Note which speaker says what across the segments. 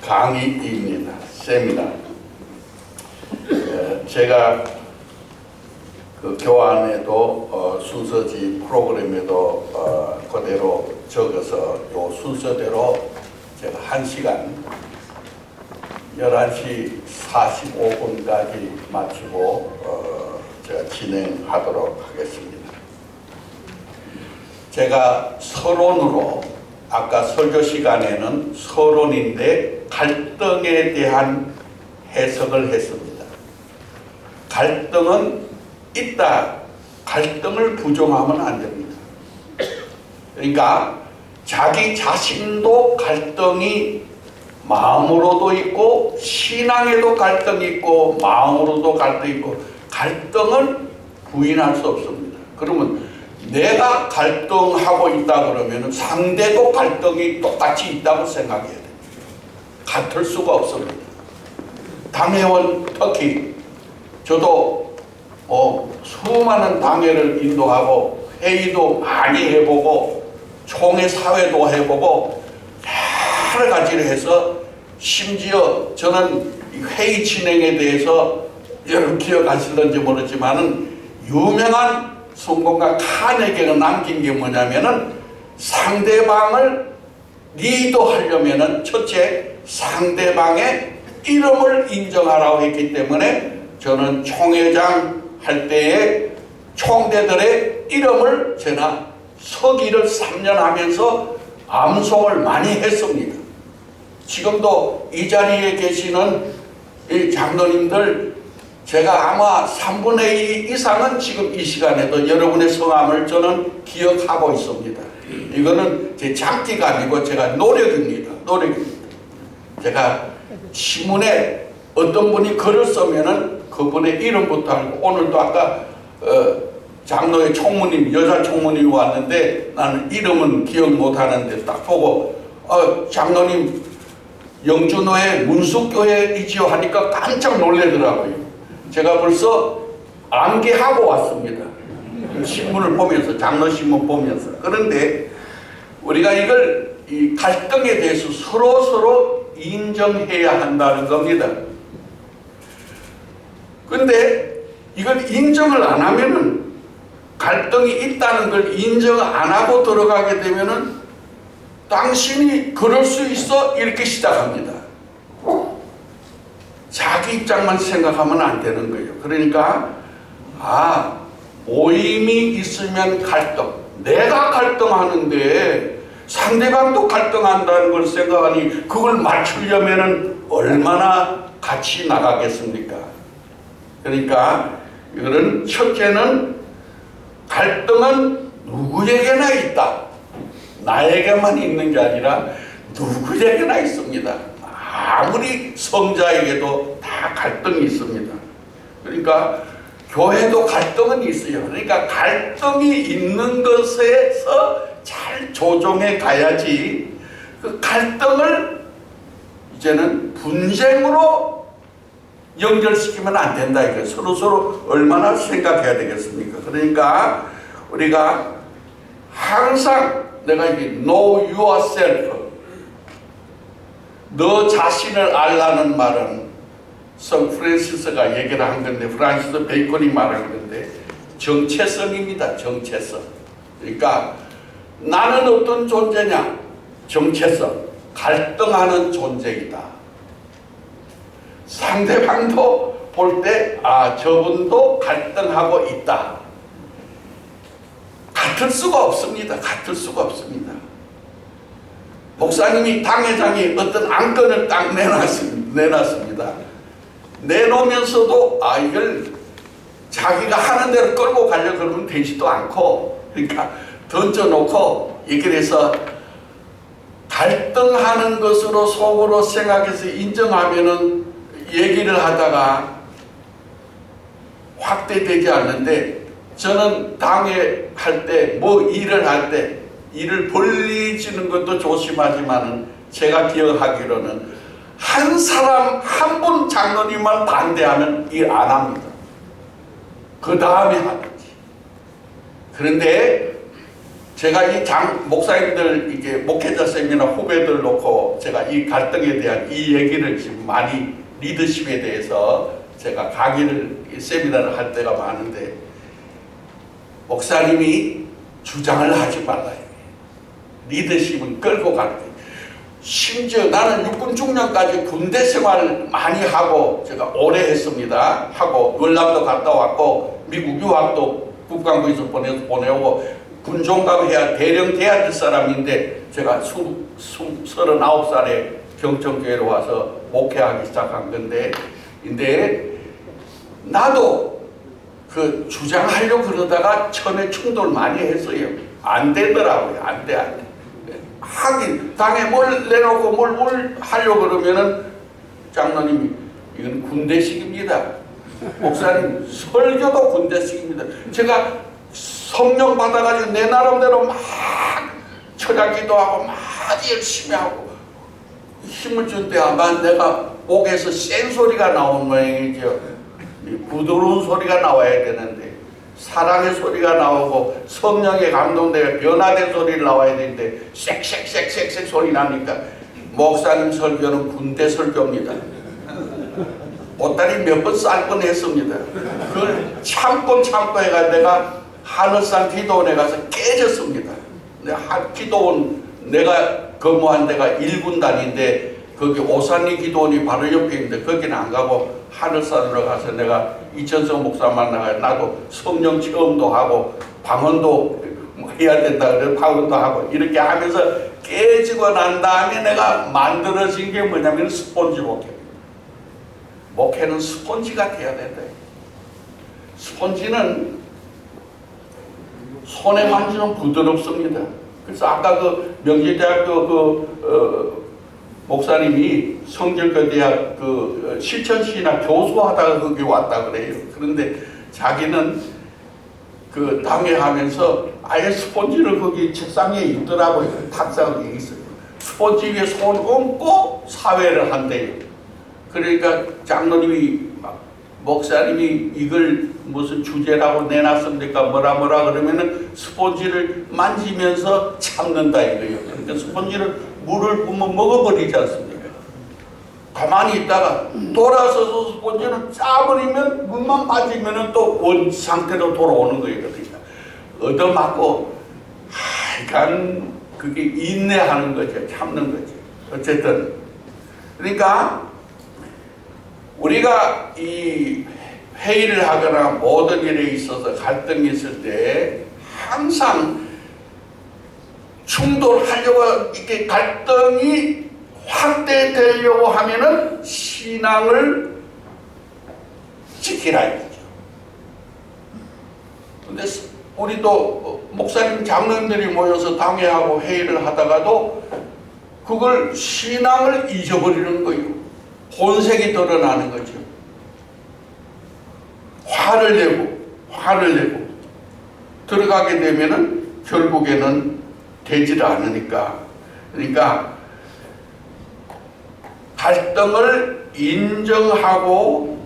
Speaker 1: 강의입니다. 세미나. 제가 그 교환에도 순서지 프로그램에도 그대로 적어서 요 순서대로 제가 1시간 11시 45분까지 마치고 제가 진행하도록 하겠습니다. 제가 서론으로 아까 설교 시간에는 서론인데 갈등에 대한 해석을 했습니다. 갈등은 있다. 갈등을 부정하면 안 됩니다. 그러니까 자기 자신도 갈등이 마음으로도 있고 신앙에도 갈등이 있고 마음으로도 갈등이 있고 갈등은 부인할 수 없습니다. 그러면 내가 갈등하고 있다 그러면 상대도 갈등이 똑같이 있다고 생각해야 됩니다. 같을 수가 없습니다. 당회원 특히 저도 수많은 당회를 인도하고 회의도 많이 해보고 총회 사회도 해보고 여러 가지를 해서 심지어 저는 회의 진행에 대해서 여러분 기억하실런지 모르지만은 유명한 성공가 카네기가 남긴 게 뭐냐면은 상대방을 리더하려면은 첫째 상대방의 이름을 인정하라고 했기 때문에 저는 총회장 할 때에 총대들의 이름을 제가 서기를 3년 하면서 암송을 많이 했습니다. 지금도 이 자리에 계시는 이 장로님들 제가 아마 3분의 2 이상은 지금 이 시간에도 여러분의 성함을 저는 기억하고 있습니다. 이거는 제 장기가 아니고 제가 노력입니다. 제가 신문에 어떤 분이 글을 쓰면은 그분의 이름부터 알고 오늘도 아까 장로의 총무님, 여자 총무님이 왔는데 나는 이름은 기억 못하는데 딱 보고 장로님 영준호의 문숙교회이지요 하니까 깜짝 놀래더라고요. 제가 벌써 암기하고 왔습니다. 신문을 보면서, 장로신문 보면서. 그런데 우리가 이걸 이 갈등에 대해서 서로 인정해야 한다는 겁니다. 그런데 이걸 인정을 안 하면은 갈등이 있다는 걸 인정 안 하고 들어가게 되면은 당신이 그럴 수 있어 이렇게 시작합니다. 자기 입장만 생각하면 안 되는 거예요. 그러니까 모임이 있으면 갈등. 내가 갈등하는데 상대방도 갈등한다는 걸 생각하니 그걸 맞추려면은 얼마나 같이 나가겠습니까? 그러니까 이거는 첫째는 갈등은 누구에게나 있다. 나에게만 있는 게 아니라 누구에게나 있습니다. 아무리 성자에게도 다 갈등이 있습니다. 그러니까 교회도 갈등은 있어요. 그러니까 갈등이 있는 것에서 잘 조정해 가야지 그 갈등을 이제는 분쟁으로 연결시키면 안 된다. 이거 서로 얼마나 생각해야 되겠습니까? 그러니까 우리가 항상 내가 이게 know yourself, 너 자신을 알라는 말은 성 프란시스가 얘기를 한 건데 프란시스 베이컨이 말한 건데 정체성입니다. 정체성. 그러니까 나는 어떤 존재냐? 정체성. 갈등하는 존재이다. 상대방도 볼 때 저분도 갈등하고 있다. 같을 수가 없습니다. 같을 수가 없습니다. 목사님이 당회장이 어떤 안건을 딱 내놨습니다. 내놓으면서도 이걸 자기가 하는 대로 끌고 가려고 그러면 되지도 않고 그러니까 던져놓고 얘기를 해서 갈등하는 것으로 속으로 생각해서 인정하면은 얘기를 하다가 확대되지 않는데 저는 당회 할 때 일을 할 때 일을 벌리지는 것도 조심하지만은 제가 기억하기로는 한 사람 한 분 장로님만 반대하면 일 안 합니다. 그 다음에 하든지. 그런데 제가 이 목사님들, 이게 목회자 세미나 후배들 놓고 제가 이 갈등에 대한 이 얘기를 지금 많이 리더십에 대해서 제가 강의를, 세미나를 할 때가 많은데, 목사님이 주장을 하지 말라요. 리더십은 끌고 가는 거예요. 심지어 나는 육군 중령까지 군대 생활을 많이 하고, 제가 오래 했습니다. 하고, 월남도 갔다 왔고, 미국 유학도 국방부에서 보내오고, 군종갑 해야, 대령 돼야 될 사람인데, 제가 39살에 경청교회로 와서 목회하기 시작한 건데, 나도 그 주장하려고 그러다가 처음에 충돌 많이 했어요. 안 되더라고요. 안 돼. 하긴 당에 뭘 내놓고 뭘 하려고 그러면은 장로님이 이건 군대식입니다. 목사님 설교도 군대식입니다. 제가 성령 받아가지고 내 나름대로 막 철학기도 하고 막 열심히 하고 힘을 준 때 아마 내가 목에서 센 소리가 나온 모양이죠. 부드러운 소리가 나와야 되는데, 사랑의 소리가 나오고 성령의 감동되어 변화된 소리를 나와야 되는데 쌕쌕쌕쌕 소리 나니까 목사님 설교는 군대 설교입니다. 보따리 몇 번 쌀 뻔했습니다. 그걸 참고 해가 내가 하늘산 기도원에 가서 깨졌습니다. 기도원 내가 근무한 데가 1군단인데 거기 오산리 기도원이 바로 옆에 있는데 거기는 안 가고 하늘산으로 가서 내가 이천성 목사 만나가 나도 성령 체험도 하고 방언도 해야 된다 그래 방언도 하고 이렇게 하면서 깨지고 난 다음에 내가 만들어진 게 뭐냐면 스폰지 목회. 목회는 스폰지가 돼야 된다. 스폰지는 손에 만지면 부드럽습니다. 그래서 아까 그 명지대학교 목사님이 성결교대학 실천신학 교수하다가 거기 왔다 그래요. 그런데 자기는 그 당회하면서 아예 스폰지를 거기 책상에 있더라고요. 탁상에 있어요. 스폰지 위에 손 얹고 사회를 한대요. 그러니까 장로님이 목사님이 이걸 무슨 주제라고 내놨습니까? 뭐라 그러면은 스폰지를 만지면서 참는다 이거예요. 그러니까 스폰지를 물을 부으면 먹어버리지 않습니까? 가만히 있다가 돌아서서 스폰지를 짜버리면 물만 빠지면은 또 원 상태로 돌아오는 거예요. 그러니까 얻어맞고 하여간 그게 인내하는 거죠. 참는 거죠. 어쨌든 그러니까 우리가 이 회의를 하거나 모든 일에 있어서 갈등이 있을 때 항상 충돌하려고 이렇게 갈등이 확대되려고 하면은 신앙을 지키라 이거죠. 근데 우리도 목사님 장로님들이 모여서 당회하고 회의를 하다가도 그걸 신앙을 잊어버리는 거예요. 본색이 드러나는 거죠. 화를 내고 들어가게 되면은 결국에는 되지를 않으니까. 그러니까 갈등을 인정하고,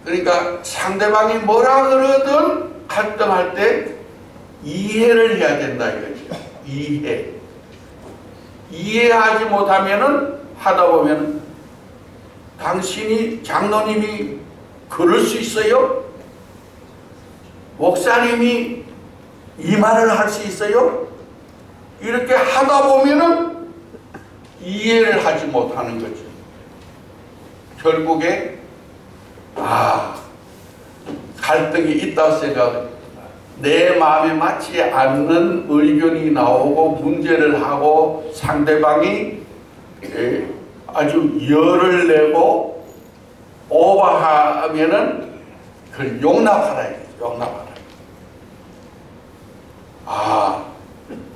Speaker 1: 그러니까 상대방이 뭐라 그러든 갈등할 때 이해를 해야 된다 이거죠. 이해하지 못하면은 하다 보면 당신이 장로님이 그럴 수 있어요? 목사님이 이 말을 할 수 있어요? 이렇게 하다 보면은 이해를 하지 못하는 거죠. 결국에 갈등이 있다고 생각, 내 마음에 맞지 않는 의견이 나오고 문제를 하고 상대방이 아주 열을 내고 오버하면은 그걸 용납하라.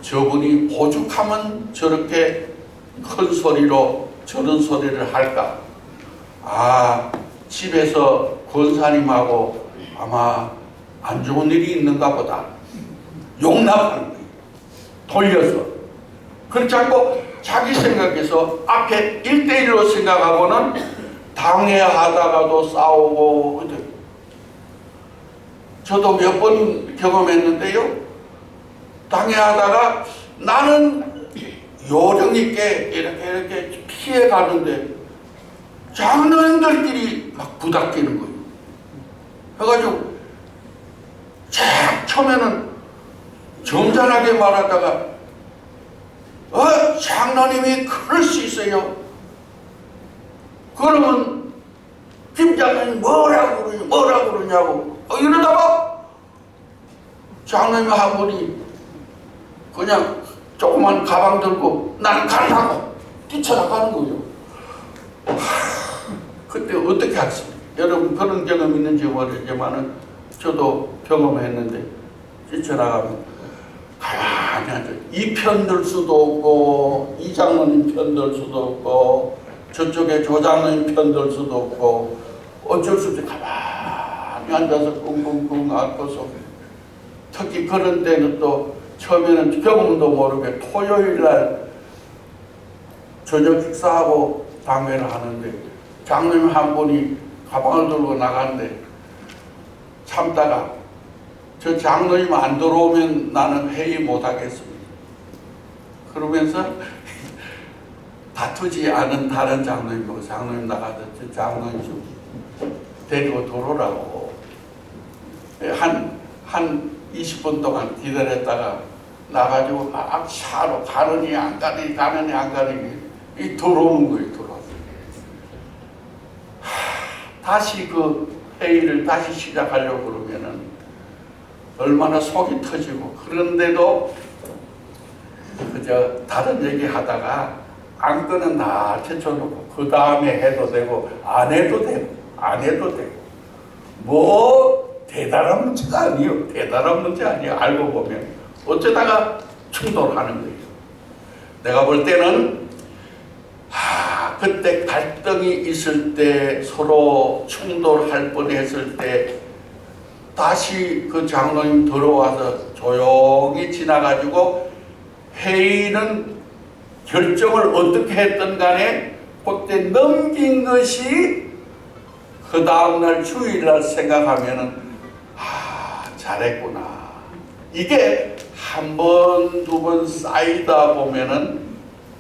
Speaker 1: 저분이 오죽하면 저렇게 큰 소리로 저런 소리를 할까? 집에서 권사님하고 아마 안 좋은 일이 있는가 보다. 용납하는 거예요. 돌려서. 그렇지 않고 자기 생각에서 앞에 1대1로 생각하고는 당해하다가도 싸우고. 저도 몇 번 경험했는데요. 당해하다가 나는 요령 있게 이렇게 피해 가는데 장로님들끼리 막 부닥기는 거예요. 해가지고 처음에는 점잖하게 말하다가 장로님이 그럴 수 있어요. 그러면 김장로님 뭐라고 그러냐고 이러다가 장로님 한 분이 그냥 조그만 가방 들고 나는 간다고 뛰쳐나가는 거예요. 그때 어떻게 하겠습니까? 여러분 그런 경험 있는지 모르겠지만 저도 경험했는데 뛰쳐나가면 가만히 앉아 이 편 들 수도 없고 이 장로님 편 들 수도 없고 저쪽에 조 장로님 편 들 수도 없고 어쩔 수 없이 가만히 앉아서 꿍꿍꿍 앓고서 특히 그런 때는 또 처음에는 경험도 모르게 토요일날 저녁 식사하고 당회를 하는데 장로님 한 분이 가방을 들고 나갔는데 참다가 저 장로님 안 들어오면 나는 회의 못 하겠습니다. 그러면서 다투지 않은 다른 장로님하고 장로님 나가서 저 장로님 좀 데리고 들어오라고 한 20분 동안 기다렸다가 나가지고 막 차로 가느니 안 가느니 이 들어오는 거예요. 들어와서 다시 그 회의를 다시 시작하려고 그러면은 얼마나 속이 터지고 그런데도 그저 다른 얘기 하다가 안건은 다 제쳐놓고 그 다음에 해도 되고 안 해도 되고 뭐 대단한 문제가 아니에요. 알고 보면 어쩌다가 충돌하는 거예요. 내가 볼 때는 그때 갈등이 있을 때 서로 충돌할 뻔했을 때 다시 그 장로님 들어와서 조용히 지나가지고 회의는 결정을 어떻게 했든 간에 그때 넘긴 것이 그 다음날 주일날 생각하면은 잘했구나. 이게 한 번, 두 번 쌓이다 보면은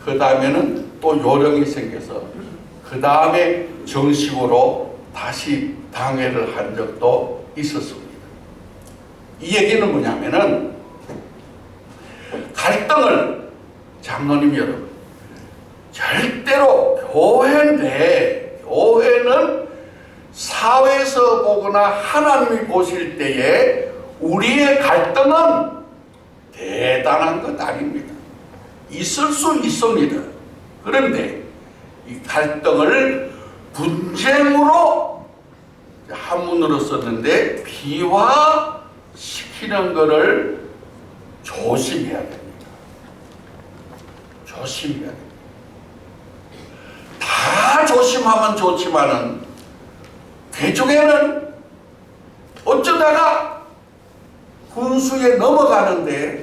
Speaker 1: 그 다음에는 또 요령이 생겨서 그 다음에 정식으로 다시 당회를 한 적도 있었습니다. 이 얘기는 뭐냐면은 갈등을 장로님 여러분 절대로 교회는 사회에서 보거나 하나님이 보실 때에 우리의 갈등은 대단한 것 아닙니다. 있을 수 있습니다. 그런데 이 갈등을 분쟁으로 한문으로 썼는데 비화시키는 것을 조심해야 됩니다. 조심해야 됩니다. 다 조심하면 좋지만은 개중에는 어쩌다가 군수에 넘어가는데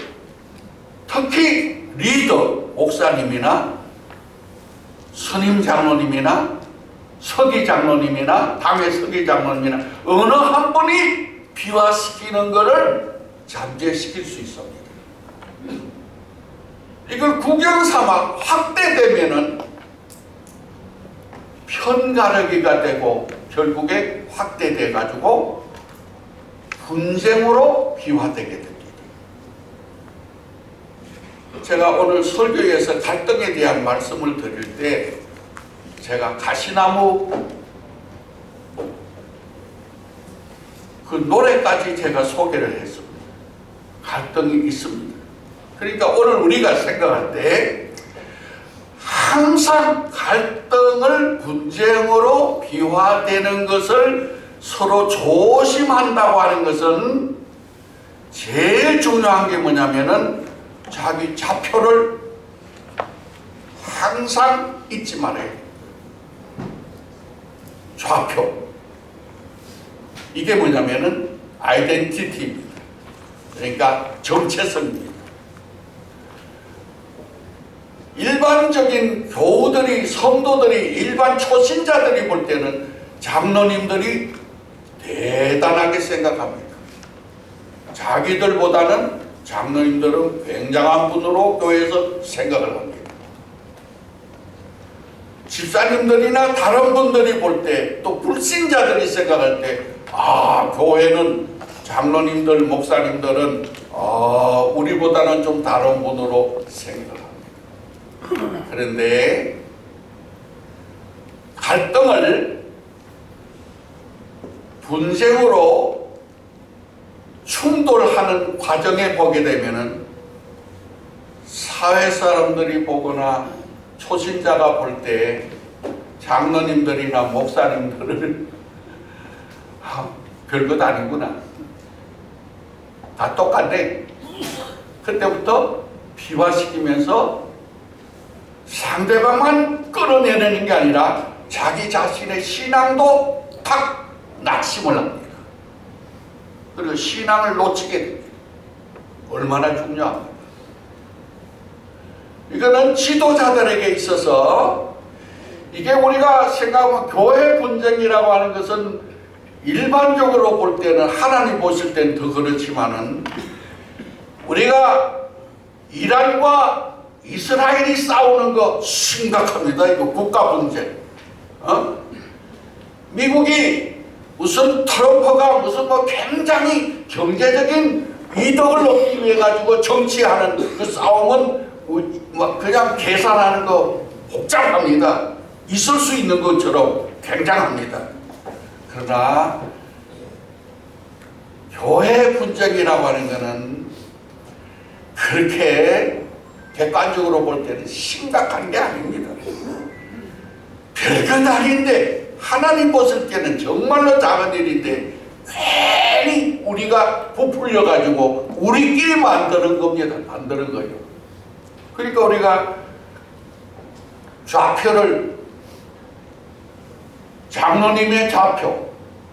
Speaker 1: 특히 리더, 목사님이나 스님 장로님이나 서기 장로님이나 당의 서기 장로님이나 어느 한 분이 비화시키는 것을 잠재시킬 수 있습니다. 이걸 구경삼아 확대되면은 편가르기가 되고 결국에 확대돼 가지고 분쟁으로 비화되게 됩니다. 제가 오늘 설교에서 갈등에 대한 말씀을 드릴 때 제가 가시나무 그 노래까지 제가 소개를 했습니다. 갈등이 있습니다. 그러니까 오늘 우리가 생각할 때 항상 갈등을 분쟁으로 비화되는 것을 서로 조심한다고 하는 것은 제일 중요한 게 뭐냐면은 자기 좌표를 항상 잊지 말아야 돼요. 좌표. 이게 뭐냐면은 아이덴티티입니다. 그러니까 정체성입니다. 일반적인 교우들이, 성도들이, 일반 초신자들이 볼 때는 장로님들이 대단하게 생각합니다. 자기들보다는 장로님들은 굉장한 분으로 교회에서 생각을 합니다. 집사님들이나 다른 분들이 볼 때, 또 불신자들이 생각할 때, 교회는 장로님들, 목사님들은 우리보다는 좀 다른 분으로 생각합니다. 그런데 갈등을 분쟁으로 충돌하는 과정에 보게 되면은 사회 사람들이 보거나 초신자가 볼 때 장로님들이나 목사님들을 별것 아니구나, 다 똑같네, 그때부터 비화시키면서 상대방만 끌어내는 게 아니라 자기 자신의 신앙도 탁 낙심을 합니다. 그리고 신앙을 놓치게 됩니다. 얼마나 중요합니까? 이거는 지도자들에게 있어서, 이게 우리가 생각하면 교회 분쟁이라고 하는 것은 일반적으로 볼 때는, 하나님 보실 때는 더 그렇지만은, 우리가 이란과 이스라엘이 싸우는 거 심각합니다. 이거 국가 분쟁. 미국이 무슨 트럼프가 무슨 굉장히 경제적인 이득을 얻기 위해 가지고 정치하는 그 싸움은 그냥 계산하는 거 복잡합니다. 있을 수 있는 것처럼 굉장합니다. 그러나 교회 분쟁이라고 하는 것은 그렇게 객관적으로 볼 때는 심각한 게 아닙니다. 별것 아닌데, 하나님 보실 때는 정말로 작은 일인데 괜히 우리가 부풀려 가지고 우리끼리 만드는 겁니다. 만드는 거예요. 그러니까 우리가 좌표를, 장로님의 좌표,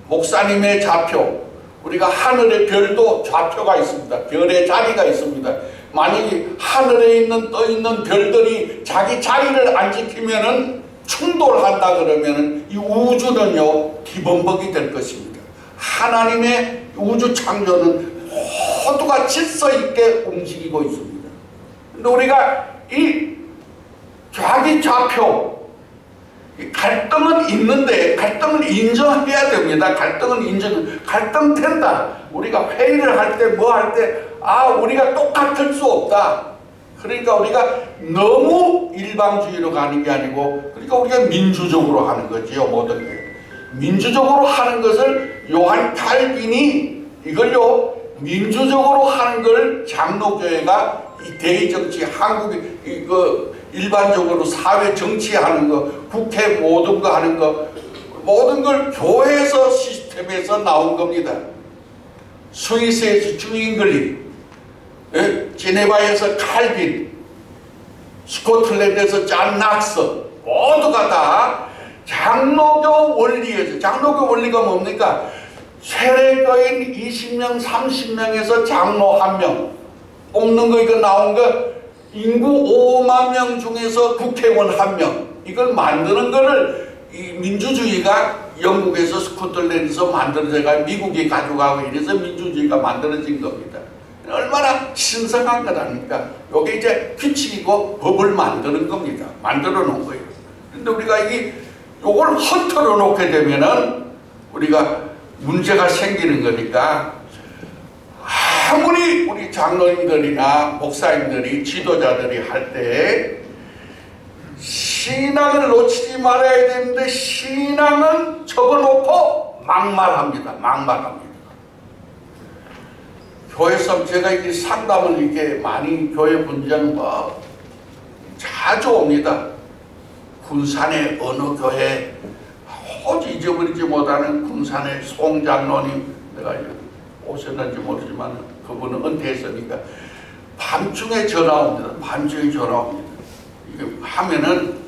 Speaker 1: 목사님의 좌표, 우리가 하늘의 별도 좌표가 있습니다. 별의 자리가 있습니다. 만약에 하늘에 떠 있는 별들이 자기 자리를 안 지키면은, 충돌한다 그러면은 이 우주는요 기범벅이 될 것입니다. 하나님의 우주 창조는 모두가 질서 있게 움직이고 있습니다. 근데 우리가 이 자기 좌표, 갈등은 있는데 갈등을 인정해야 됩니다. 갈등 된다. 우리가 회의를 할 때 뭐 할 때 우리가 똑같을 수 없다. 그러니까 우리가 너무 일방주의로 가는 게 아니고, 그러니까 우리가 민주적으로 하는 거지요. 모든 게 민주적으로 하는 것을 요한 칼빈이 이걸요 민주적으로 하는 걸 장로교회가 이 대의정치, 한국이 이거 일반적으로 사회 정치하는 거, 국회 모든 거 하는 거, 모든 걸 교회에서 시스템에서 나온 겁니다. 스위스에서 주잉글리, 제네바에서 칼빈, 스코틀랜드에서 잔 낙스, 모두가 다 장로교 원리에서, 장로교 원리가 뭡니까? 세례교인 20명, 30명에서 장로 1명 뽑는 거, 이거 나온 거, 인구 5만 명 중에서 국회의원 1명, 이걸 만드는 거를 이 민주주의가 영국에서, 스코틀랜드에서 만들어져가 미국이 가져가고 이래서 민주주의가 만들어진 겁니다. 얼마나 신성한 것 아닙니까? 이게 이제 규칙이고 법을 만드는 겁니다. 만들어 놓은 거예요. 근데 우리가 요걸 허털어 놓게 되면은 우리가 문제가 생기는 거니까, 아무리 우리 장로님들이나 목사님들이, 지도자들이 할 때 신앙을 놓치지 말아야 되는데, 신앙은 적어놓고 막말합니다. 막말합니다. 교회에서 제가 이렇게 상담을 이렇게 많이, 교회 분쟁 자주 옵니다. 군산의 어느 교회, 호지 잊어버리지 못하는 군산의 송장로님, 내가 오셨는지 모르지만 그분은 은퇴했으니까 밤중에 전화 옵니다. 밤중에 전화 옵니다. 이게 하면은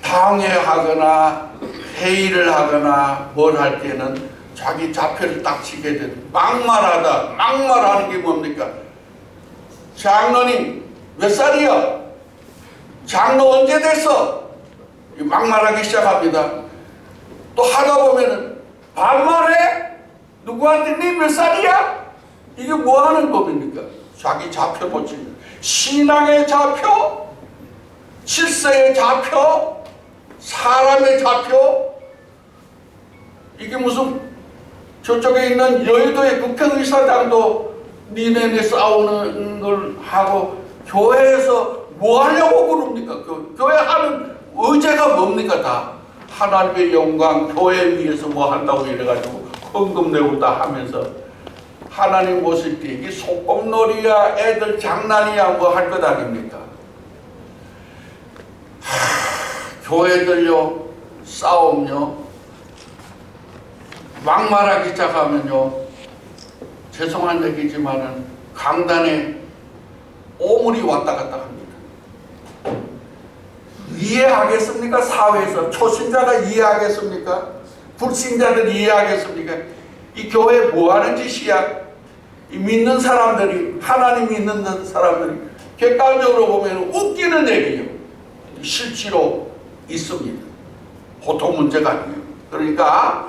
Speaker 1: 당회하거나 회의를 하거나 뭘 할 때는 자기 좌표를 딱 치게 돼. 막말하다. 막말하는 게 뭡니까? 장로님 몇 살이야? 장로 언제 됐어? 막말하기 시작합니다. 또 하다 보면은 반말해? 누구한테 니 몇 살이야? 이게 뭐 하는 법입니까? 자기 좌표 놓치는 신앙의 좌표, 질서의 좌표, 사람의 좌표. 이게 무슨 저쪽에 있는 여의도의 국회의사당도 니네네 싸우는 걸 하고 교회에서 뭐 하려고 그럽니까? 교회 하는 의제가 뭡니까? 다 하나님의 영광, 교회 위해서 뭐 한다고 이래가지고 헌금 내고 다 하면서 하나님 모실 때 이게 소꿉놀이야, 애들 장난이야, 뭐 할 것 아닙니까? 교회들요, 싸움요, 막말하기 시작하면요, 죄송한 얘기지만은 강단에 오물이 왔다 갔다 합니다. 이해하겠습니까? 사회에서 초신자가 이해하겠습니까? 불신자들이 이해하겠습니까? 이 교회 뭐 하는 짓이야? 이 믿는 사람들이, 하나님 믿는 사람들이 객관적으로 보면 웃기는 얘기예요. 실제로 있습니다. 보통 문제가 아니에요. 그러니까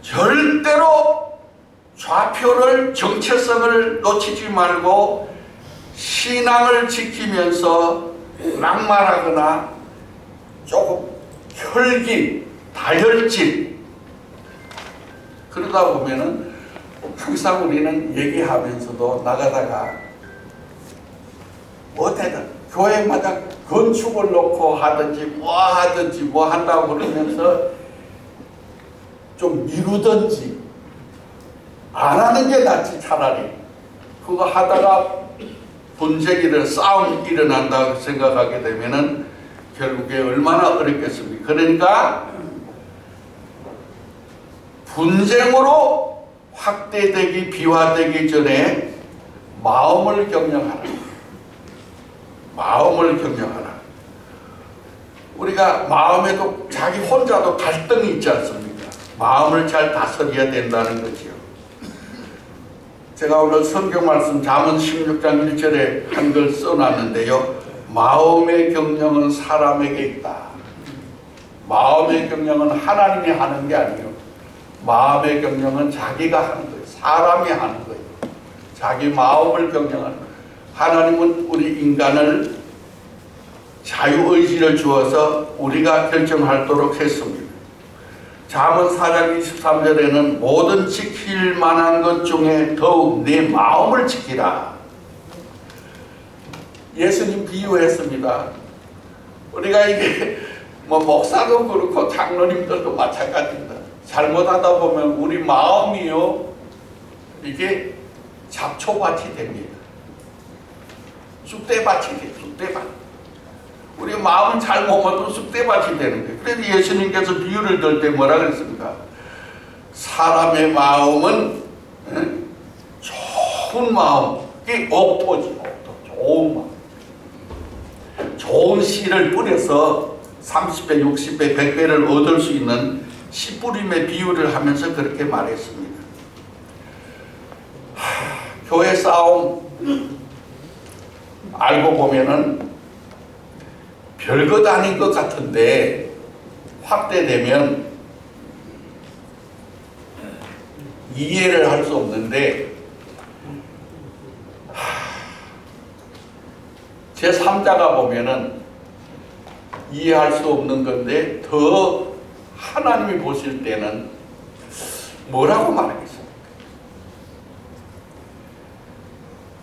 Speaker 1: 절대로 좌표를, 정체성을 놓치지 말고 신앙을 지키면서 막말하거나 조금 혈기, 다혈질 그러다 보면은 항상 우리는 얘기하면서도 나가다가 어때든 교회마다 건축을 놓고 하든지 뭐 한다고 그러면서 좀 미루든지 안 하는 게 낫지. 차라리 그거 하다가 분쟁이 싸움이 일어난다고 생각하게 되면은 결국에 얼마나 어렵겠습니까? 그러니까 분쟁으로 확대되기, 비화되기 전에 마음을 경영하라. 마음을 경영하라. 우리가 마음에도 자기 혼자도 갈등이 있지 않습니까? 마음을 잘 다스려야 된다는 거지요. 제가 오늘 성경 말씀 잠언 16장 1절에 한 걸 써놨는데요. 마음의 경영은 사람에게 있다. 마음의 경영은 하나님이 하는 게 아니에요. 마음의 경영은 자기가 하는 거예요. 사람이 하는 거예요. 자기 마음을 경영하는 거예요. 하나님은 우리 인간을 자유의지를 주어서 우리가 결정하도록 했습니다. 잠언 4장 23절에는 모든 지킬 만한 것 중에 더욱 내 마음을 지키라. 예수님 비유했습니다. 우리가 이게 뭐 목사도 그렇고 장로님들도 마찬가지입니다. 잘못하다 보면 우리 마음이요, 이게 잡초밭이 됩니다. 쑥대밭이 돼요. 쑥대밭. 우리 마음은 잘 먹어도 쑥대밭이 되는 거예요. 그래서 예수님께서 비유를 들 때 뭐라 그랬습니까? 사람의 마음은 좋은 마음, 그게 옥토지. 옥토. 좋은 마음. 좋은 씨를 뿌려서 30배, 60배, 100배를 얻을 수 있는 씨 뿌림의 비유를 하면서 그렇게 말했습니다. 교회 싸움 알고 보면은 별것 아닌 것 같은데 확대되면 이해를 할 수 없는데 제3자가 보면은 이해할 수 없는 건데 더 하나님이 보실 때는 뭐라고 말하겠습니까?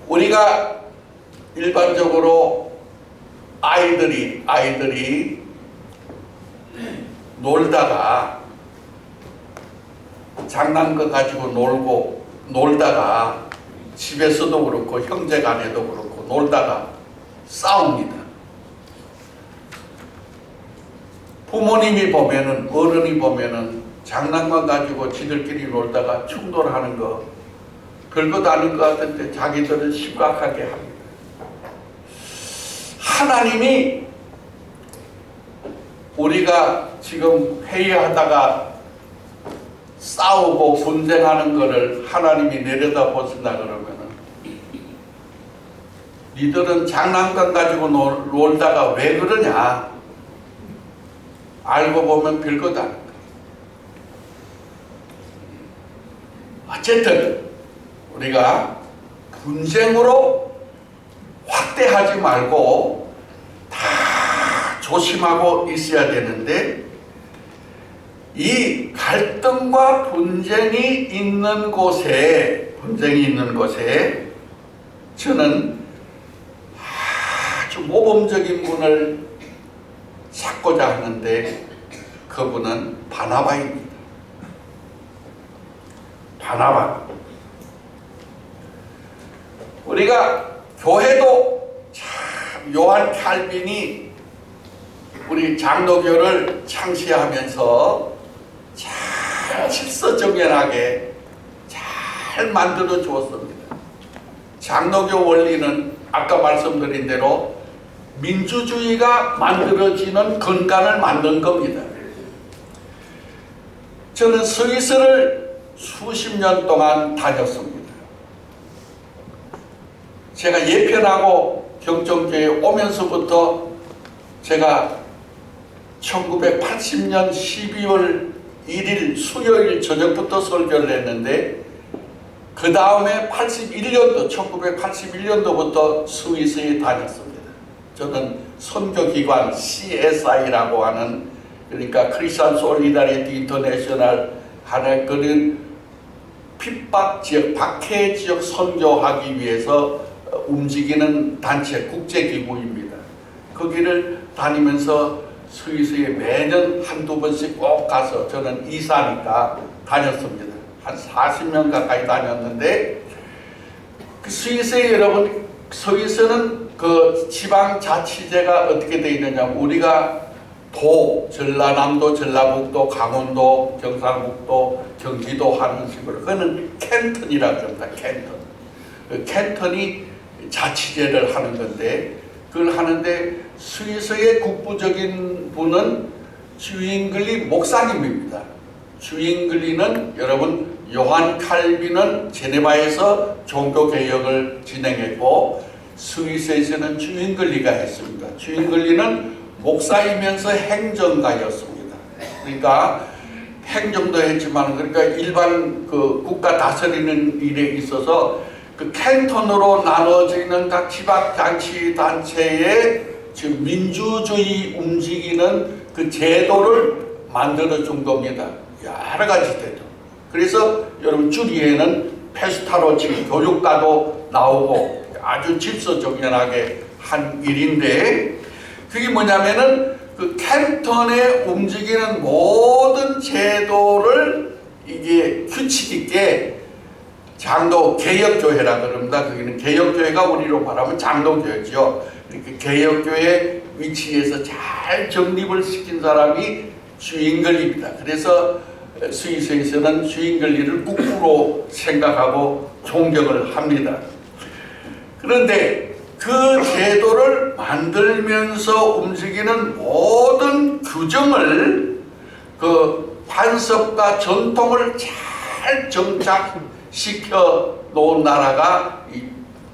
Speaker 1: 우리가 일반적으로 아이들이 놀다가 장난감 가지고 놀다가 집에서도 그렇고 형제간에도 그렇고 놀다가 싸웁니다. 부모님이 보면은, 어른이 보면은 장난감 가지고 지들끼리 놀다가 충돌하는 거 별것 아닌 것 같은데 자기들은 심각하게 합니다. 하나님이 우리가 지금 회의하다가 싸우고 분쟁하는 것을 하나님이 내려다 보신다 그러면은 니들은 장난감 가지고 놀다가 왜 그러냐? 알고 보면 별것 아닙니다. 어쨌든 우리가 분쟁으로 확대하지 말고 다 조심하고 있어야 되는데, 이 갈등과 분쟁이 있는 곳에 저는 아주 모범적인 분을 찾고자 하는데, 그분은 바나바입니다. 바나바. 우리가 교회도 참 요한 칼빈이 우리 장로교를 창시하면서 잘 질서정연하게 잘 만들어 주었습니다. 장로교 원리는 아까 말씀드린 대로 민주주의가 만들어지는 근간을 만든 겁니다. 저는 스위스를 수십 년 동안 다녔습니다. 제가 예편하고 경정교회에 오면서부터 제가 1980년 12월 1일 수요일 저녁부터 설교를 했는데, 그 다음에 1981년도부터 스위스에 다녔습니다. 저는 선교기관 CSI라고 하는, 그러니까 크리스천 솔리다리티 인터내셔널 하는 그런 핍박 지역, 박해 지역 선교하기 위해서 움직이는 단체, 국제기구입니다. 거기를 다니면서 스위스에 매년 한두 번씩 꼭 가서, 저는 이사니까 다녔습니다. 한 40년 가까이 다녔는데, 그 스위스에 여러분, 스위스는 그 지방자치제가 어떻게 되어 있느냐, 우리가 전라남도, 전라북도, 강원도, 경상북도, 경기도 하는 식으로, 그거는 캔턴이라고 합니다. 캔턴. 그 캔턴이 자치제를 하는 건데, 그걸 하는데 스위스의 국부적인 분은 주잉글리 목사님입니다. 주잉글리는 여러분, 요한 칼빈은 제네바에서 종교개혁을 진행했고, 스위스에서는 주잉글리가 했습니다. 주잉글리는 목사이면서 행정가였습니다. 그러니까 행정도 했지만, 그러니까 일반 그 국가 다스리는 일에 있어서 그 캔턴으로 나눠지는 각 지방자치단체의 지금 민주주의 움직이는 그 제도를 만들어준 겁니다. 여러 가지 제도. 그래서 여러분, 주리에는 페스타로치 교육가도 나오고 아주 질서정연하게 한 일인데, 그게 뭐냐면은 그 캔턴에 움직이는 모든 제도를 이게 규칙 있게, 장로 개혁교회라 그럽니다. 거기는 개혁교회가 우리로 말하면 장로교회죠. 이렇게 개혁교회 위치에서 잘 정립을 시킨 사람이 주잉글리입니다. 그래서 스위스에서는 주잉글리를 국부로 생각하고 존경을 합니다. 그런데 그 제도를 만들면서 움직이는 모든 규정을, 그 관습과 전통을 잘 정착시켜 놓은 나라가 이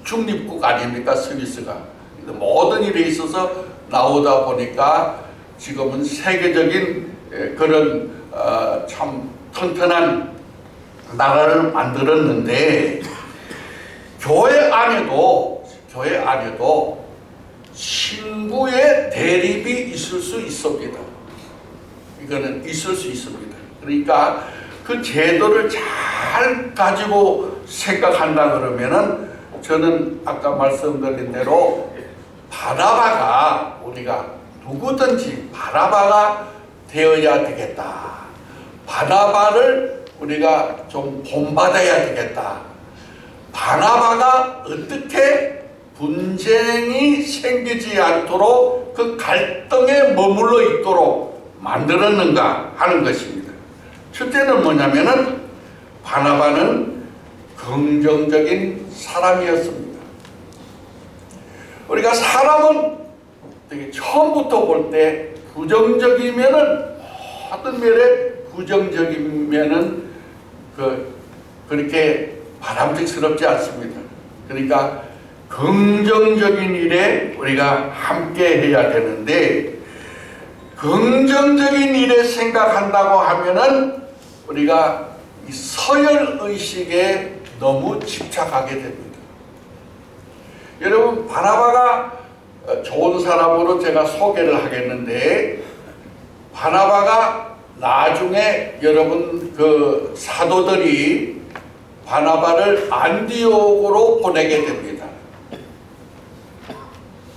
Speaker 1: 중립국 아닙니까, 스위스가. 모든 일에 있어서 나오다 보니까 지금은 세계적인 그런 참 튼튼한 나라를 만들었는데, 교회 안에도 신부의 대립이 있을 수 있습니다. 이거는 있을 수 있습니다. 그러니까 그 제도를 잘 가지고 생각한다 그러면은, 저는 아까 말씀드린 대로 바나바가, 우리가 누구든지 바나바가 되어야 되겠다. 바나바를 우리가 좀 본받아야 되겠다. 바나바가 어떻게 분쟁이 생기지 않도록 그 갈등에 머물러 있도록 만들었는가 하는 것입니다. 첫째는 뭐냐면은, 바나바는 긍정적인 사람이었습니다. 우리가 사람은 되게 처음부터 볼 때 부정적이면은, 어떤 면에 부정적이면은 그렇게 바람직스럽지 않습니다. 그러니까 긍정적인 일에 우리가 함께 해야 되는데, 긍정적인 일에 생각한다고 하면은 우리가 이 서열의식에 너무 집착하게 됩니다. 여러분 바나바가 좋은 사람으로 제가 소개를 하겠는데, 바나바가 나중에 여러분 그 사도들이 바나바를 안디옥으로 보내게 됩니다.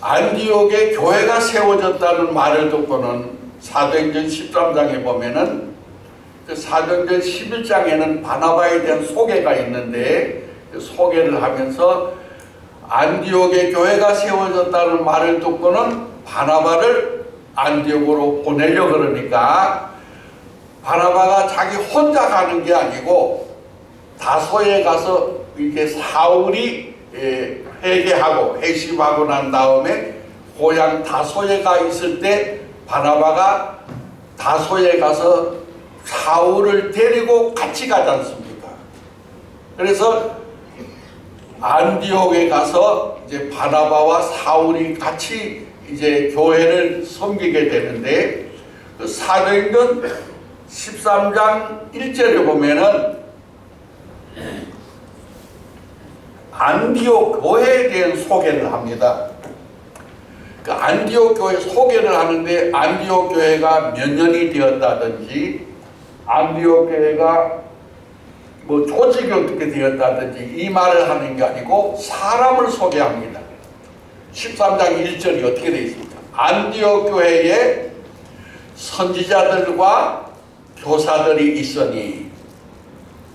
Speaker 1: 안디옥에 교회가 세워졌다는 말을 듣고는 사도행전 13장에 보면은, 그 사도행전 11장에는 바나바에 대한 소개가 있는데, 그 소개를 하면서 안디옥에 교회가 세워졌다는 말을 듣고는 바나바를 안디옥으로 보내려고 그러니까, 바나바가 자기 혼자 가는 게 아니고 다소에 가서 이렇게 사울이 회개하고 회심하고 난 다음에 고향 다소에 가 있을 때 바나바가 다소에 가서 사울을 데리고 같이 가지 않습니까? 그래서 안디옥에 가서 이제 바나바와 사울이 같이 이제 교회를 섬기게 되는데, 그 사도행전 13장 1절에 보면은 안디옥 교회에 대한 소개를 합니다. 그 안디옥 교회 소개를 하는데, 안디옥 교회가 몇 년이 되었다든지, 안디옥 교회가 뭐 조직이 어떻게 되었다든지 이 말을 하는 게 아니고 사람을 소개합니다. 13장 1절이 어떻게 되어 있습니까? 안디옥 교회에 선지자들과 교사들이 있으니,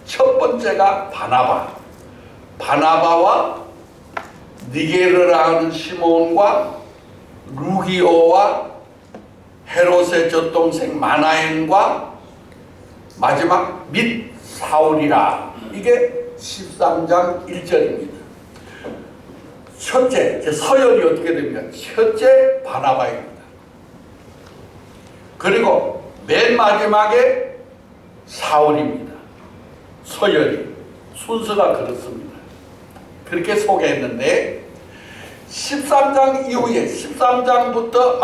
Speaker 1: 첫 번째가 바나바와 니게르라 하는 시몬과 루기오와 헤롯의 젖동생 마나엔과 마지막 및 사울이라. 이게 13장 1절입니다. 첫째, 서열이 어떻게 됩니까? 첫째 바나바입니다. 그리고 맨 마지막에 사울입니다. 서열이 순서가 그렇습니다. 그렇게 소개했는데, 13장 이후에 13장부터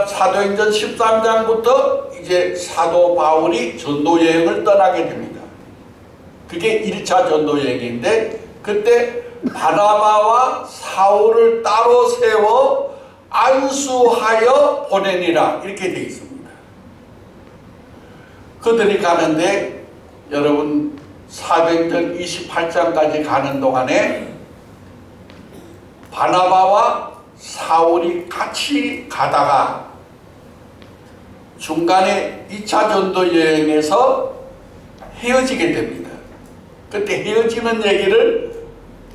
Speaker 1: 사도행전 13장부터 이제 사도 바울이 전도 여행을 떠나게 됩니다. 그게 1차 전도 여행인데, 그때 바나바와 사울을 따로 세워 안수하여 보내니라 이렇게 되어 있습니다. 그들이 가는데, 여러분 사도행전 28장까지 가는 동안에 바나바와 사울이 같이 가다가 중간에 2차 전도 여행에서 헤어지게 됩니다. 그때 헤어지는 얘기를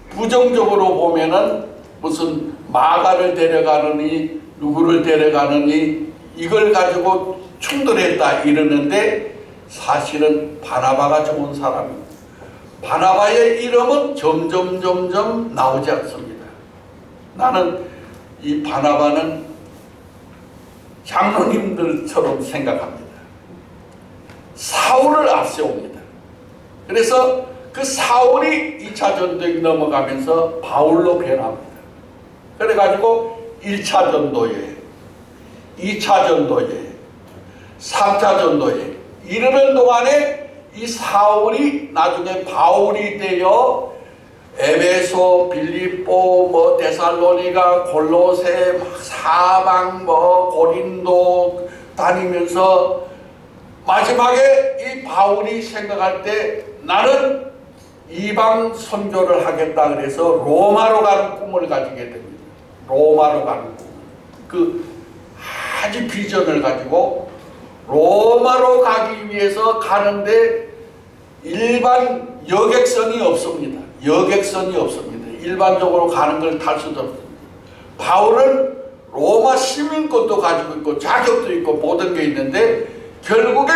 Speaker 1: 부정적으로 보면은 무슨 마가를 데려가느니 누구를 데려가느니 이걸 가지고 충돌했다 이러는데, 사실은 바나바가 좋은 사람입니다. 바나바의 이름은 점점 나오지 않습니다. 나는 이 바나바는 장로님들처럼 생각합니다. 사울을 앞세웁니다. 그래서 그 사울이 2차 전도에 넘어가면서 바울로 변합니다. 그래가지고 1차 전도에, 2차 전도에, 3차 전도에 이르는 동안에 이 사울이 나중에 바울이 되어 에베소, 빌립보, 데살로니가, 골로새, 사방, 고린도 다니면서 마지막에 이 바울이 생각할 때 나는 이방 선교를 하겠다 그래서 로마로 가는 꿈을 가지게 됩니다. 로마로 가는 꿈. 그 아주 비전을 가지고 로마로 가기 위해서 가는데 일반 여객선이 없습니다. 여객선이 없습니다. 일반적으로 가는 걸 탈 수도 없습니다. 바울은 로마 시민권도 가지고 있고 자격도 있고 모든 게 있는데, 결국에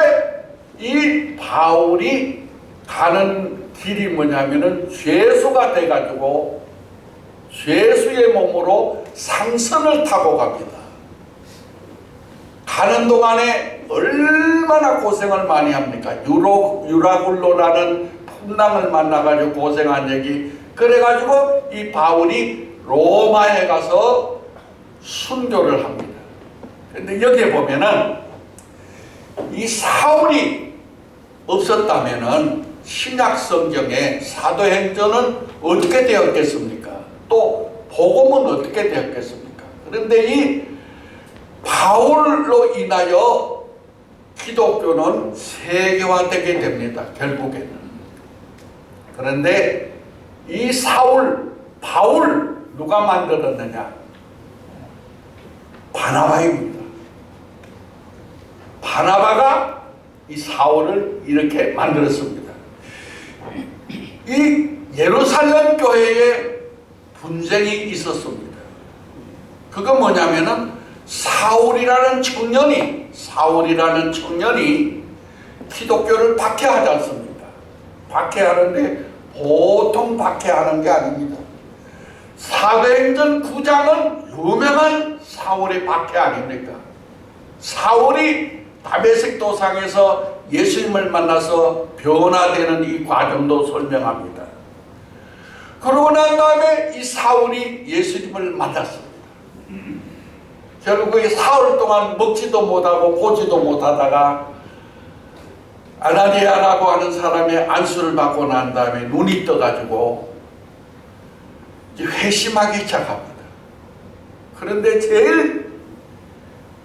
Speaker 1: 이 바울이 가는 길이 뭐냐면은 죄수가 돼가지고 죄수의 몸으로 상선을 타고 갑니다. 가는 동안에 얼마나 고생을 많이 합니까? 유라굴로라는 풍랑을 만나가지고 고생한 얘기. 그래가지고 이 바울이 로마에 가서 순교를 합니다. 근데 여기에 보면은 이 사울이 없었다면은 신약 성경에 사도행전은 어떻게 되었겠습니까? 또 복음은 어떻게 되었겠습니까? 그런데 이 바울로 인하여 기독교는 세계화되게 됩니다. 결국에는. 그런데 이 바울 누가 만들었느냐? 바나바입니다. 바나바가 이 사울을 이렇게 만들었습니다. 이 예루살렘 교회에 분쟁이 있었습니다. 그건 뭐냐면은 사울이라는 청년이 기독교를 박해하지 않습니다. 박해하는데 보통 박해하는 게 아닙니다. 사도행전 9장은 유명한 사울의 박해 아닙니까? 사울이 다메섹 도상에서 예수님을 만나서 변화되는 이 과정도 설명합니다. 그러고 난 다음에 이 사울이 예수님을 만났습니다. 결국 사흘 동안 먹지도 못하고 보지도 못하다가 아나니아라고 하는 사람의 안수를 받고 난 다음에 눈이 떠가지고 이제 회심하기 시작합니다. 그런데 제일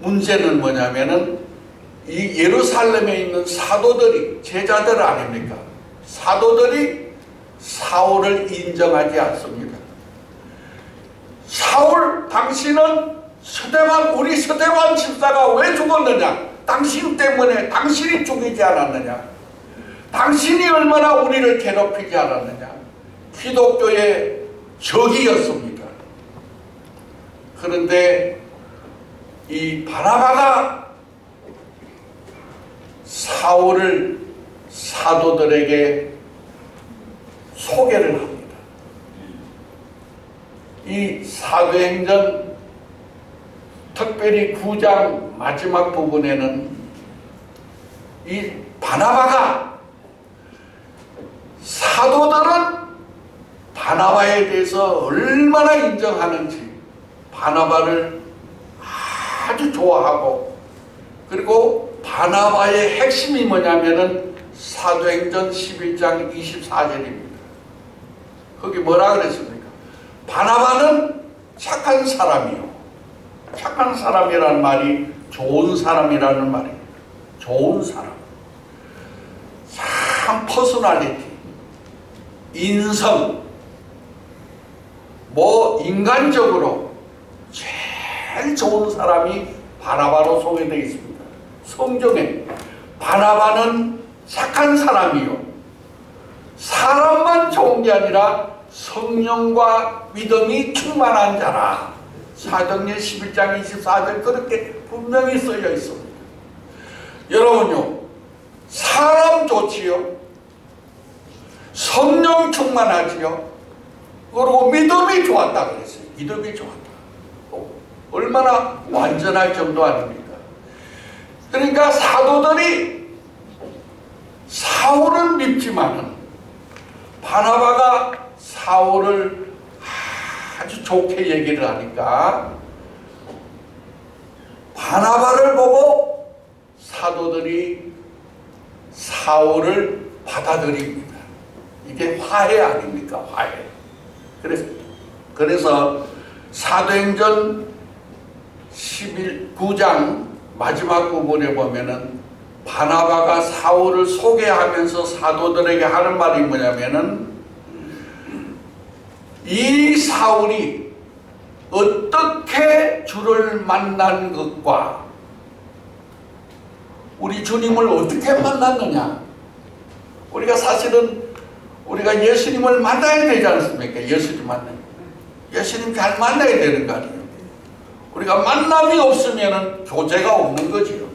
Speaker 1: 문제는 뭐냐면은 이 예루살렘에 있는 사도들이, 제자들 아닙니까? 사도들이 사울을 인정하지 않습니다. 사울, 당신은 우리 서대만 집사가 왜 죽었느냐? 당신 때문에, 당신이 죽이지 않았느냐? 당신이 얼마나 우리를 괴롭히지 않았느냐? 기독교의 적이었습니다. 그런데 이 바나바가 사울을 사도들에게 소개를 합니다. 이 사도행전 특별히 9장 마지막 부분에는 이 바나바가 사도들은 바나바에 대해서 얼마나 인정하는지 바나바를 아주 좋아하고, 그리고 바나바의 핵심이 뭐냐면은 사도행전 11장 24절입니다. 거기 뭐라 그랬습니까? 바나바는 착한 사람이요. 착한 사람이라는 말이 좋은 사람이라는 말이에요. 좋은 사람. 참 퍼스널리티, 인성, 인간적으로 제일 좋은 사람이 바나바로 소개되어 있습니다. 성경에 바나바는 착한 사람이요, 사람만 좋은 게 아니라 성령과 믿음이 충만한 자라. 사도행전 11장 24절 그렇게 분명히 써져 있습니다. 여러분요, 사람 좋지요, 성령 충만하지요, 그리고 믿음이 좋았다 그랬어요. 믿음이 좋았다. 얼마나 완전할 정도 아닙니까? 그러니까 사도들이 사울은 믿지만은 바나바가 사울을 아주 좋게 얘기를 하니까 바나바를 보고 사도들이 사울을 받아들입니다. 이게 화해 아닙니까? 화해. 그래서 사도행전 9장 마지막 부분에 보면은 바나바가 사울을 소개하면서 사도들에게 하는 말이 뭐냐면은 이 사울이 어떻게 주를 만난 것과 우리 주님을 어떻게 만났느냐. 우리가 사실은 우리가 예수님을 만나야 되지 않습니까? 예수님 잘 만나야 되는 거 아니에요? 우리가 만남이 없으면 교제가 없는 거지요.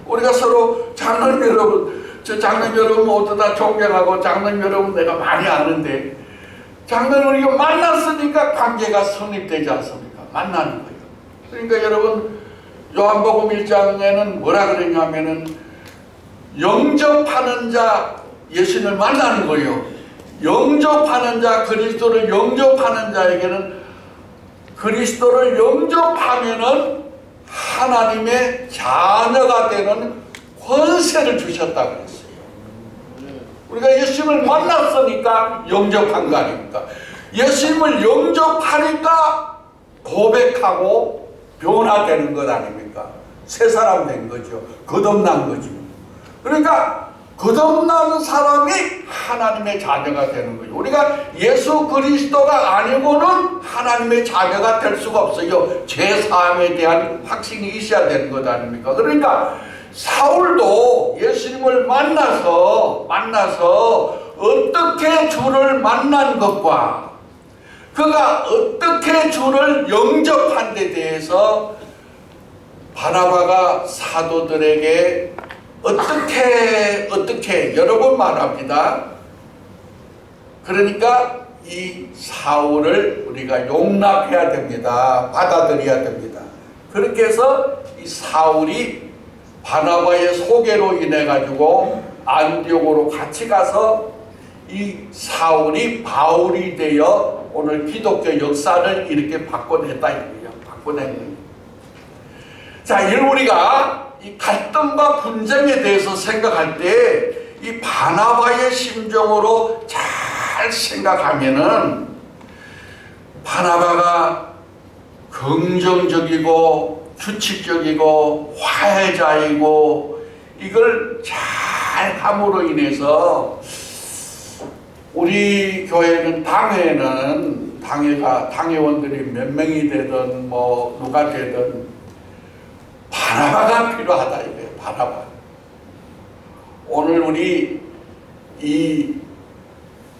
Speaker 1: 우리가 서로 장로님 여러분, 저 장로님 여러분 모두 다 존경하고 장로님 여러분 내가 많이 아는데 장로님 우리가 만났으니까 관계가 성립되지 않습니까? 만나는 거예요. 그러니까 여러분 요한복음 1장에는 뭐라 그랬냐면은 영접하는 자 예수님을 만나는 거예요. 영접하는 자, 그리스도를 영접하는 자에게는 그리스도를 영접하면은 하나님의 자녀가 되는 권세를 주셨다 그랬어요. 우리가 예수님을 만났으니까 영접한 거 아닙니까? 예수님을 영접하니까 고백하고 변화되는 것 아닙니까? 새 사람 된 거죠. 거듭난 거죠. 그러니까 거듭난 사람이 하나님의 자녀가 되는 거죠. 우리가 예수 그리스도가 아니고는 하나님의 자녀가 될 수가 없어요. 죄사함에 대한 확신이 있어야 되는 것 아닙니까? 그러니까 사울도 예수님을 만나서 어떻게 주를 만난 것과 그가 어떻게 주를 영접한 데 대해서 바나바가 사도들에게 어떻게 여러 번 말합니다. 그러니까 이 사울을 우리가 용납해야 됩니다. 받아들여야 됩니다. 그렇게 해서 이 사울이 바나바의 소개로 인해 가지고 안디옥으로 같이 가서 이 사울이 바울이 되어 오늘 기독교 역사를 이렇게 바꿔냈다 이거예요. 바꿔낸 거예요. 자, 이를 우리가 이 갈등과 분쟁에 대해서 생각할 때 이 바나바의 심정으로 잘 생각하면은 바나바가 긍정적이고 규칙적이고 화해자이고 이걸 잘 함으로 인해서 우리 교회는 당회원들이 몇 명이 되든 뭐 누가 되든 바나바가 필요하다 이거예요. 바나바. 오늘 우리 이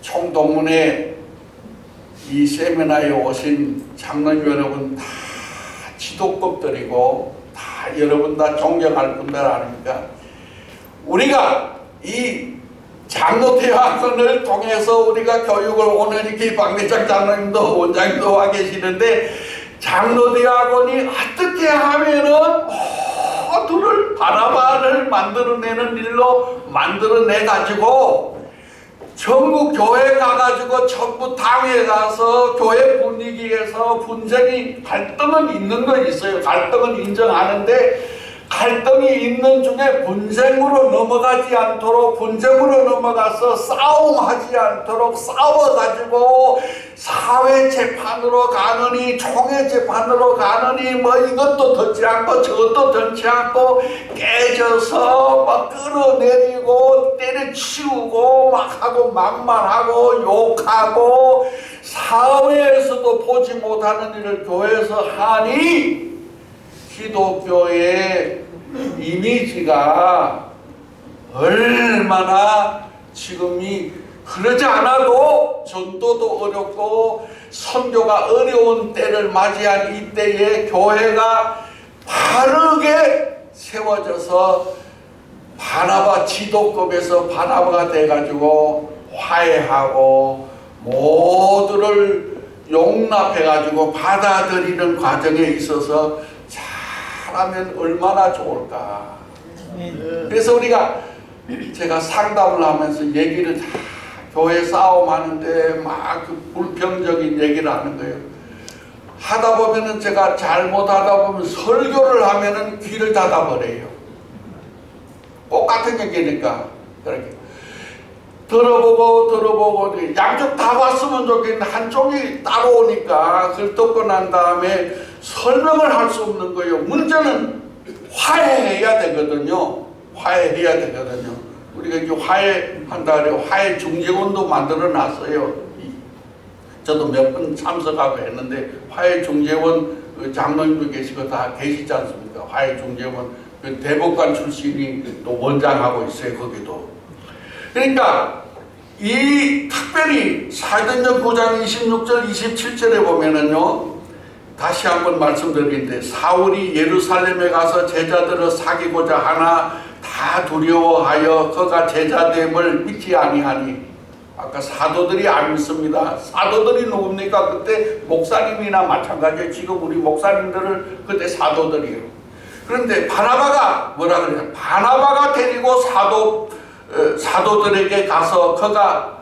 Speaker 1: 총동문회 이 세미나에 오신 장로님 여러분 다 지도급들이고 다 여러분 다 존경할 분들 아닙니까? 우리가 이 장로대학원을 통해서 우리가 교육을 오늘 이렇게 박대장 장로님도 원장님도 와 계시는데 장로대학원이 어떻게 하면은 모두를 바나바를 만들어내는 일로 만들어내 가지고 전국 교회 가가지고 전부 당에 가서 교회 분위기에서 분쟁이 갈등은 있는 건 있어요. 갈등은 인정하는데 갈등이 있는 중에 분쟁으로 넘어가지 않도록 분쟁으로 넘어가서 싸움하지 않도록 싸워가지고 사회재판으로 가느니 총회재판으로 가느니 뭐 이것도 듣지 않고 저것도 듣지 않고 깨져서 막 끌어내리고 때려치우고 막 하고 막말하고 욕하고 사회에서도 보지 못하는 일을 교회에서 하니 기독교의 이미지가 얼마나 지금이 그러지 않아도 전도도 어렵고 선교가 어려운 때를 맞이한 이때에 교회가 바르게 세워져서 바나바 지도급에서 바나바가 돼가지고 화해하고 모두를 용납해가지고 받아들이는 과정에 있어서 하면 얼마나 좋을까. 그래서 우리가 제가 상담을 하면서 얘기를 다 교회 싸움하는데 막 그 불평적인 얘기를 하는 거예요. 하다 보면은 제가 잘못하다 보면 설교를 하면은 귀를 닫아버려요. 똑같은 얘기니까 그렇게 들어보고 양쪽 다 봤으면 좋겠는데 한쪽이 따라오니까 그걸 듣고 난 다음에 설명을 할 수 없는 거예요. 문제는 화해해야 되거든요. 화해해야 되거든요. 우리가 이제 화해한다 그래요. 화해 중재원도 만들어 놨어요. 저도 몇 번 참석하고 했는데 화해 중재원 장로님도 계시고 다 계시지 않습니까? 화해 중재원 그 대법관 출신이 또 원장하고 있어요. 거기도. 그러니까 이 특별히 사도행전 9장 26절 27절에 보면은요. 다시 한번 말씀드리는데 사울이 예루살렘에 가서 제자들을 사귀고자 하나 다 두려워하여 그가 제자됨을 믿지 아니하니 아까 사도들이 안 믿습니다. 사도들이 누굽니까? 그때 목사님이나 마찬가지예요. 지금 우리 목사님들을 그때 사도들이에요. 그런데 바나바가 뭐라 그래요? 바나바가 데리고 사도들에게 가서 그가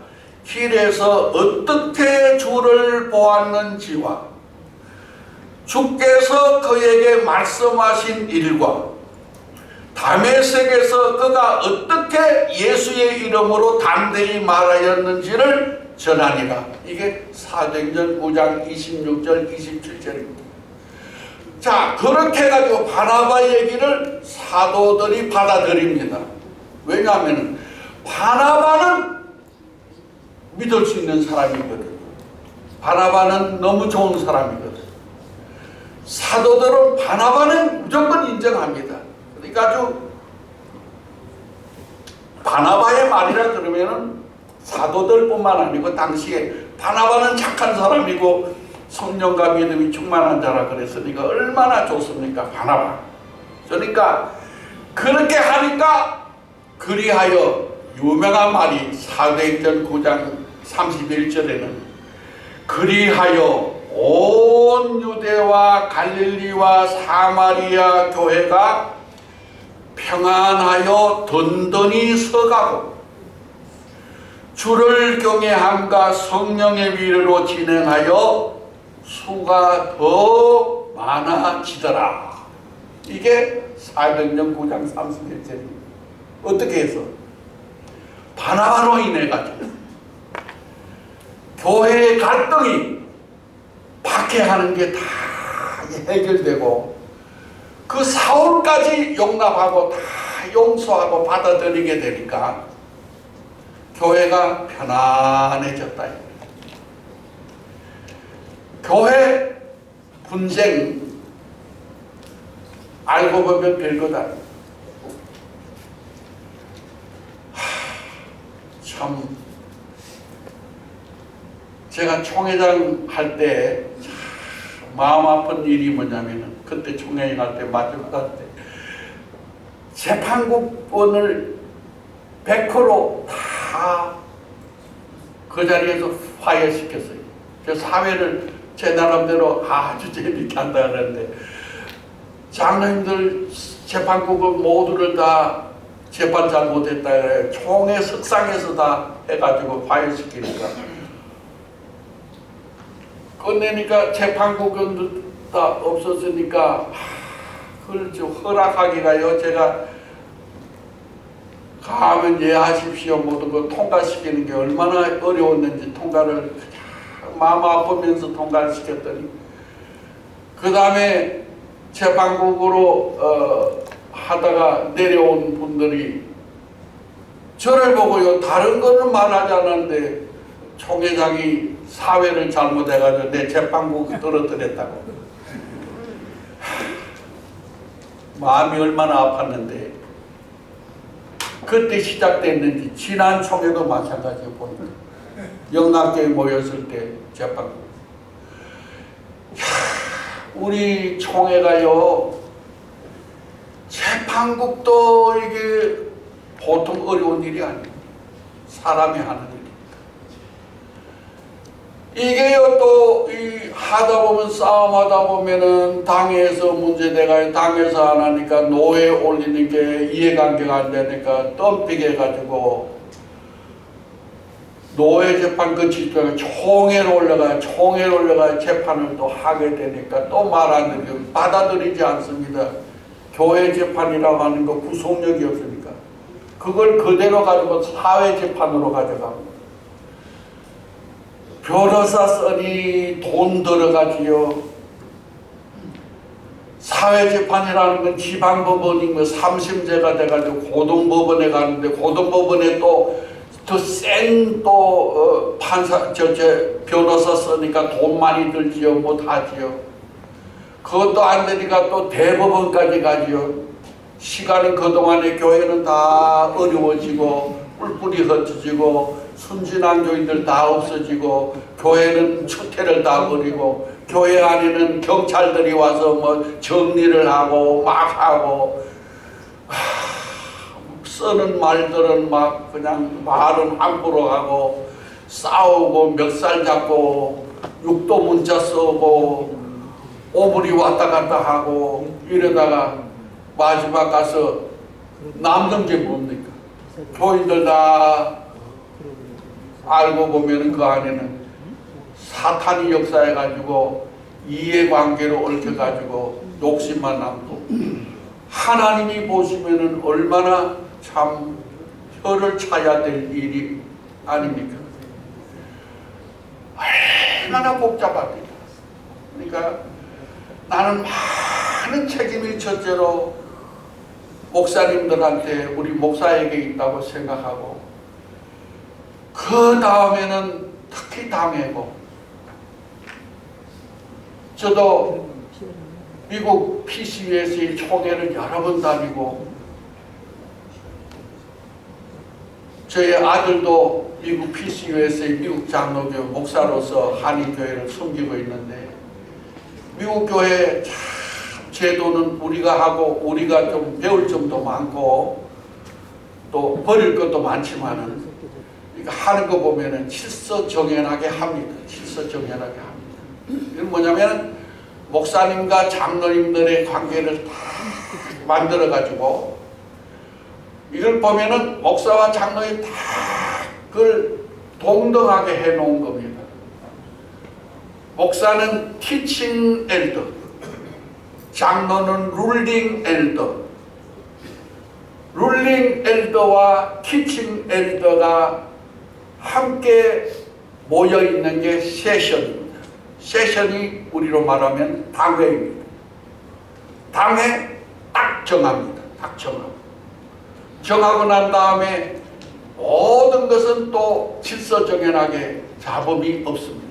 Speaker 1: 길에서 어떻게 주를 보았는지와 주께서 그에게 말씀하신 일과 다메섹에서 그가 어떻게 예수의 이름으로 담대히 말하였는지를 전하니라. 이게 사도행전 9장 26절 27절입니다. 자, 그렇게 해가지고 바나바 얘기를 사도들이 받아들입니다. 왜냐하면 바나바는 믿을 수 있는 사람이거든요. 바나바는 너무 좋은 사람이거든요. 사도들은 바나바는 무조건 인정합니다. 그러니까 아주 바나바의 말이라 그러면은 사도들뿐만 아니고 당시에 바나바는 착한 사람이고 성령과 믿음이 충만한 자라 그랬으니까 얼마나 좋습니까, 바나바. 그러니까 그렇게 하니까 그리하여 유명한 말이 사도행전 9장 31절에는 그리하여 온 유대와 갈릴리와 사마리아 교회가 평안하여 든든히 서가고 주를 경외함과 성령의 위로로 진행하여 수가 더 많아지더라. 이게 사도행전 9장 31절입니다. 어떻게 해서? 바나바로 인해 가지고 교회의 갈등이 박해하는 게 다 해결되고 그 사울까지 용납하고 다 용서하고 받아들이게 되니까 교회가 편안해졌다. 교회 분쟁 알고 보면 별거다. 참 제가 총회장 할 때 마음 아픈 일이 뭐냐면은 그때 총회장 할 때 마지막 할 때 재판국원을 100% 다 그 자리에서 파열시켰어요. 그 사회를 제 나름대로 아주 재밌게 한다 그랬는데 장로님들 재판국원 모두를 다 재판 잘못했다 그래. 총회 석상에서 다 해가지고 파열시키니까 끝내니까 재판국원도 다 없었으니까 그걸 좀 허락하기가요. 제가 가면 예하십시오 모든 거 통과시키는 게 얼마나 어려웠는지 통과를 그냥 마음 아프면서 통과를 시켰더니 그 다음에 재판국으로 하다가 내려온 분들이 저를 보고요. 다른 거는 말하지 않았는데 총회장이 사회를 잘못해가지고 내 재판국 떨어뜨렸다고. 마음이 얼마나 아팠는데 그때 시작됐는지 지난 총회도 마찬가지로 보니까 영락교회 모였을 때 재판국 우리 총회가요 재판국도 이게 보통 어려운 일이 아니에요. 사람이 하는 일이. 이게요 또 이 하다 보면 싸움하다 보면은 당에서 문제돼가 당에서 안 하니까 노회에 올리는 게 이해관계가 안 되니까 덤픽해 가지고 노회 재판 거치다가 총회로 올라가 재판을 또 하게 되니까 또 말 안 들으려 받아들이지 않습니다. 교회 재판이라고 하는 거 구속력이 없으니까 그걸 그대로 가지고 사회 재판으로 가져갑니다. 변호사 써니 돈 들어가지요. 사회재판이라는 건 지방법원인 거 3심제가 돼가지고 고등법원에 가는데 고등법원에 또 더 센 또 판사 변호사 쓰니까 돈 많이 들지요. 못하지요. 그것도 안 되니까 또 대법원까지 가지요. 시간은 그동안에 교회는 다 어려워지고 뿔뿔이 흩어지고 순진한 교인들 다 없어지고 교회는 추태를 다 버리고 교회 안에는 경찰들이 와서 뭐 정리를 하고 막 하고 쓰는 말들은 막 그냥 말은 함부로 하고 싸우고 멱살 잡고 육도 문자 쓰고 오불이 왔다 갔다 하고 이러다가 마지막 가서 남는 게 뭡니까? 교인들 다 알고 보면 그 안에는 사탄이 역사해가지고 이해관계로 얽혀가지고 욕심만 남고 하나님이 보시면은 얼마나 참 혀를 차야 될 일이 아닙니까? 얼마나 복잡합니다. 그러니까 나는 많은 책임이 첫째로 목사님들한테, 우리 목사에게 있다고 생각하고, 그 다음에는 특히 당회고, 저도 미국 PCUSA 총회를 여러 번 다니고, 저희 아들도 미국 PCUSA 미국 장로교 목사로서 한인교회를 섬기고 있는데, 미국 교회 참 제도는 우리가 하고 우리가 좀 배울 점도 많고 또 버릴 것도 많지만은 하는 거 보면은 질서정연하게 합니다. 질서정연하게 합니다. 이건 뭐냐면 목사님과 장로님들의 관계를 다 만들어 가지고, 이걸 보면은 목사와 장로이 다 그걸 동등하게 해 놓은 겁니다. 목사는 티칭 엘더, 장로는 룰링 엘더. 룰링 엘더와 티칭 엘더가 함께 모여 있는 게 세션입니다. 세션이 우리로 말하면 당회입니다. 당회 딱 정합니다. 딱 정하고. 정하고 난 다음에 모든 것은 또 질서정연하게 잡음이 없습니다.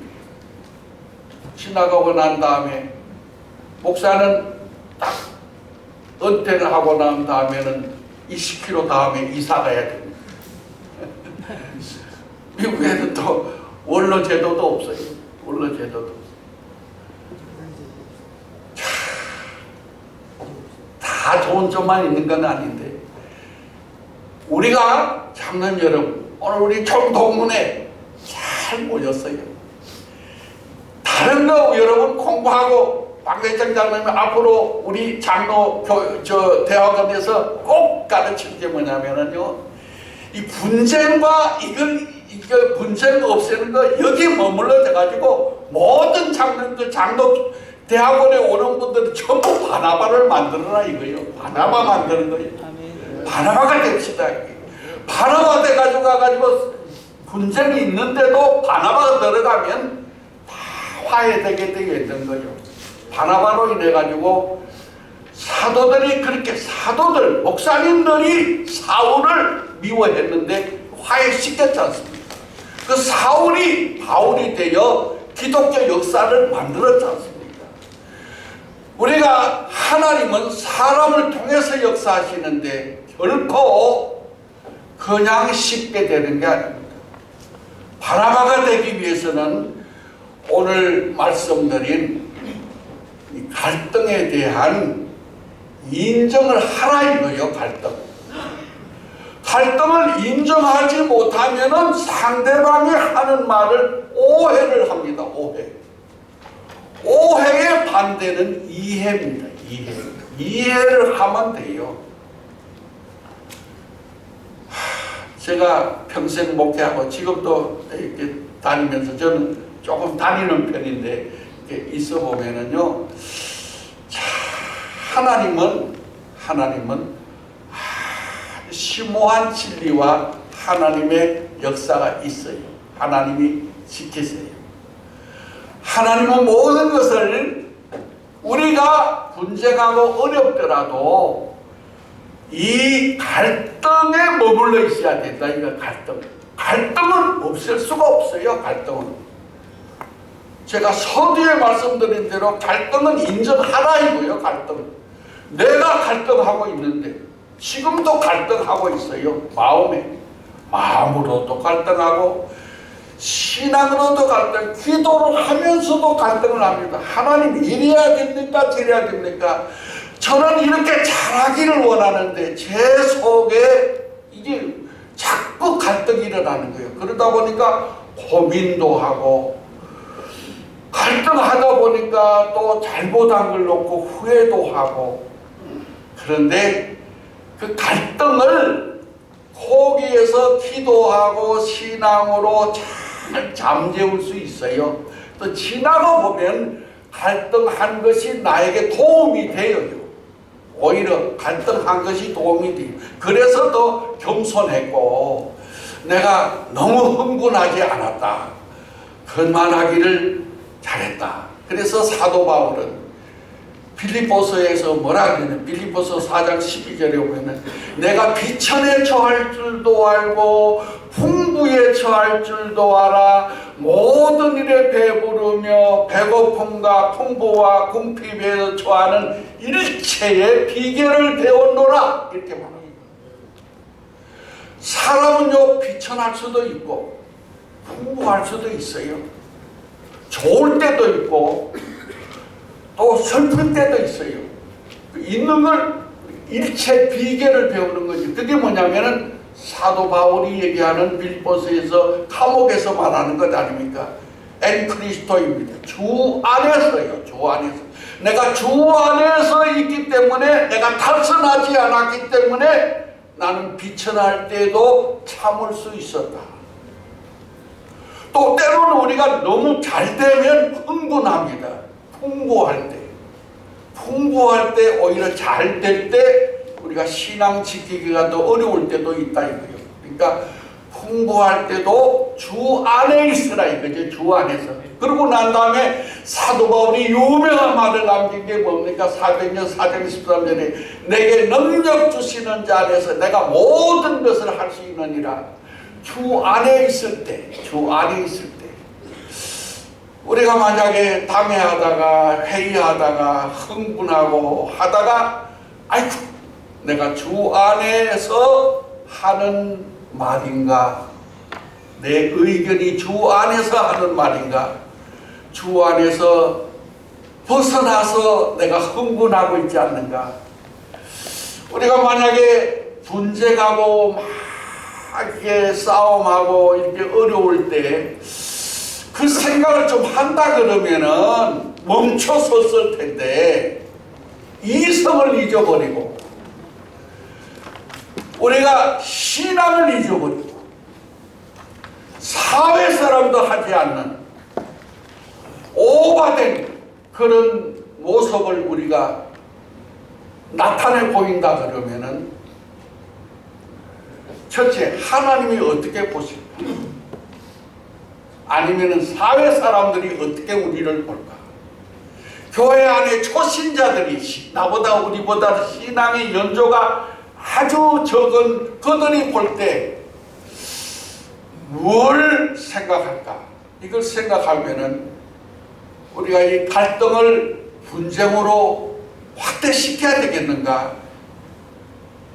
Speaker 1: 지나가고 난 다음에 목사는 딱 은퇴를 하고 난 다음에는 20km 다음에 이사 가야 됩니다. 미국에는 또 원로 제도도 없어요. 원로 제도도 없어요. 다 좋은 점만 있는 건 아닌데, 우리가 장로님 여러분, 오늘 우리 총동문회 잘 모였어요. 다른 거 여러분 공부하고 박대장 장로님 앞으로 우리 장로 대학원에서 꼭 가르칠 게 뭐냐면은요, 이 분쟁과 이거 분쟁 없애는 거 여기 머물러 가지고 모든 장로님들 장로 대학원에 오는 분들은 전부 바나바를 만들어라 이거예요. 바나바 만드는 거예요. 바나바가 됩시다. 바나바 돼가지고 가가지고 분쟁이 있는데도 바나바가 들어가면 다 화해되게 되는 거예요. 바나바로 인해 가지고 사도들이 그렇게 목사님들이 사울을 미워했는데 화해시켰지 않습니까? 그 사울이 바울이 되어 기독교 역사를 만들었지 않습니까? 우리가 하나님은 사람을 통해서 역사하시는데 결코 그냥 쉽게 되는 게 아닙니다. 바나바가 되기 위해서는 오늘 말씀드린 이 갈등에 대한 인정을 하라 이거예요. 갈등을 인정하지 못하면은 상대방이 하는 말을 오해를 합니다. 오해의 반대는 이해입니다. 이해를 하면 돼요. 제가 평생 목회하고 지금도 이렇게 다니면서, 저는 조금 다니는 편인데 이렇게 있어 보면은요, 하나님은 심오한 진리와 하나님의 역사가 있어요. 하나님이 지키세요. 하나님은 모든 것을 우리가 분쟁하고 어렵더라도 이 갈등에 머물러 있어야 된다. 이거 갈등은 없을 수가 없어요. 갈등은 제가 서두에 말씀드린 대로 갈등은 인정하라 이거예요. 갈등은 내가 갈등하고 있는데 지금도 갈등하고 있어요. 마음으로도 갈등하고 신앙으로도 갈등, 기도를 하면서도 갈등을 합니다. 하나님 이래야 됩니까? 저래야 됩니까? 저는 이렇게 잘하기를 원하는데 제 속에 이게 자꾸 갈등이 일어나는 거예요. 그러다 보니까 고민도 하고, 갈등하다 보니까 또 잘못한 걸 놓고 후회도 하고. 그런데 그 갈등을 거기에서 기도하고 신앙으로 잘 잠재울 수 있어요. 또 지나가 보면 갈등한 것이 나에게 도움이 돼요. 오히려 갈등한 것이 도움이 돼. 그래서 더 겸손했고 내가 너무 흥분하지 않았다. 그만하기를 잘했다. 그래서 사도 바울은 빌립보서에서 뭐라 그러냐, 빌립보서 4장 12절에 보면 내가 비천에 처할 줄도 알고 풍부에 처할 줄도 알아 모든 일에 배부르며 배고픔과 풍부와 궁핍에 처하는 일체의 비결을 배웠노라. 이렇게 말합니다. 사람은요 비천할 수도 있고 풍부할 수도 있어요. 좋을 때도 있고 또 슬픈 때도 있어요. 있는 걸 일체 비결을 배우는 거지. 그게 뭐냐면은 사도 바울이 얘기하는 빌립보서에서 감옥에서 말하는 것 아닙니까? 엔 그리스도입니다. 주 안에서요. 주 안에서. 내가 주 안에서 있기 때문에 내가 탈선하지 않았기 때문에 나는 비천할 때도 참을 수 있었다. 또 때로는 우리가 너무 잘 되면 흥분합니다. 풍부할 때 오히려 잘 될 때 우리가 신앙 지키기가 더 어려울 때도 있다 이거예요. 그러니까 풍부할 때도 주 안에 있으라 이거죠. 주 안에서. 그러고 난 다음에 사도 바울이 유명한 말을 남긴 게 뭡니까? 사도행전 4장 13절에 내게 능력 주시는 자 안에서 내가 모든 것을 할 수 있느니라. 주 안에 있을 때, 우리가 만약에 당회하다가 회의하다가 흥분하고 하다가 아이고 내가 주 안에서 하는 말인가, 내 의견이 주 안에서 하는 말인가, 주 안에서 벗어나서 내가 흥분하고 있지 않는가. 우리가 만약에 분쟁하고 막 이렇게 싸움하고 이렇게 어려울 때 그 생각을 좀 한다 그러면은 멈춰섰을 텐데 이성을 잊어버리고 우리가 신앙을 잊어버리고 사회 사람도 하지 않는 오바된 그런 모습을 우리가 나타내 보인다 그러면은 첫째, 하나님이 어떻게 보실까? 아니면은 사회 사람들이 어떻게 우리를 볼까? 교회 안에 초신자들이 나보다 우리보다 신앙의 연조가 아주 적은 그들이 볼 때 뭘 생각할까? 이걸 생각하면은 우리가 이 갈등을 분쟁으로 확대시켜야 되겠는가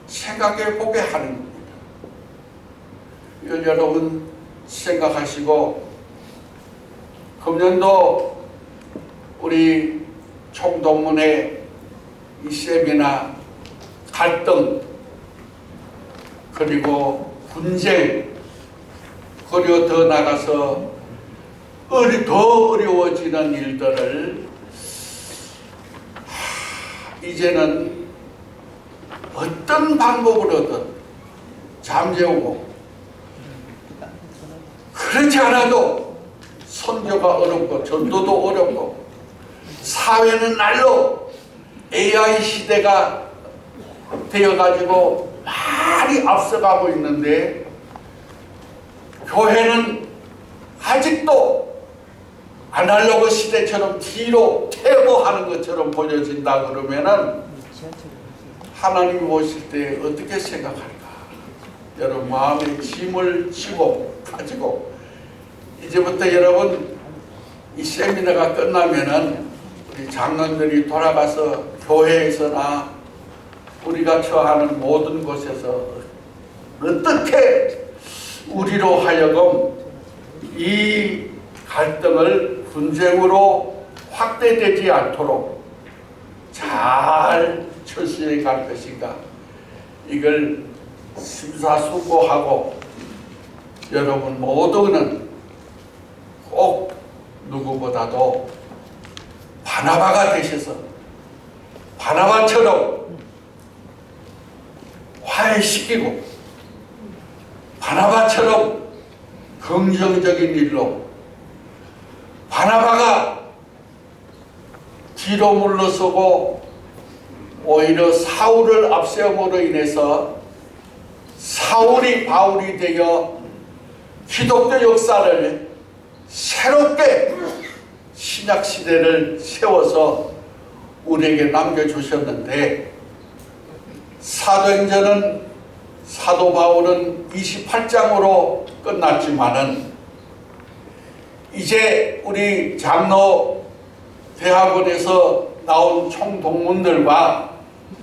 Speaker 1: 생각해 보게 하는 겁니다. 여러분 생각하시고 금년도 우리 총동문회 이 세미나 갈등 그리고 분쟁 그리고 더 나가서 더 어려워지는 일들을 이제는 어떤 방법으로든 잠재우고 그렇지 않아도 선교가 어렵고 전도도 어렵고 사회는 날로 AI 시대가 되어가지고 많이 앞서가고 있는데 교회는 아직도 아날로그 시대처럼 뒤로 퇴보하는 것처럼 보여진다 그러면은 하나님이 보실 때 어떻게 생각할까? 여러분 마음에 짐을 가지고 이제부터 여러분 이 세미나가 끝나면은 우리 장로들이 돌아가서 교회에서나 우리가 처하는 모든 곳에서 어떻게 우리로 하여금 이 갈등을 분쟁으로 확대되지 않도록 잘 처신해 갈 것인가 이걸 심사숙고하고 여러분 모두는 꼭 누구보다도 바나바가 되셔서 바나바처럼 화해시키고 바나바처럼 긍정적인 일로 바나바가 뒤로 물러서고 오히려 사울을 앞세움으로 인해서 사울이 바울이 되어 기독교 역사를 새롭게 신약 시대를 세워서 우리에게 남겨주셨는데, 사도행전은 사도 바울은 28장으로 끝났지만은 이제 우리 장로 대학원에서 나온 총동문들과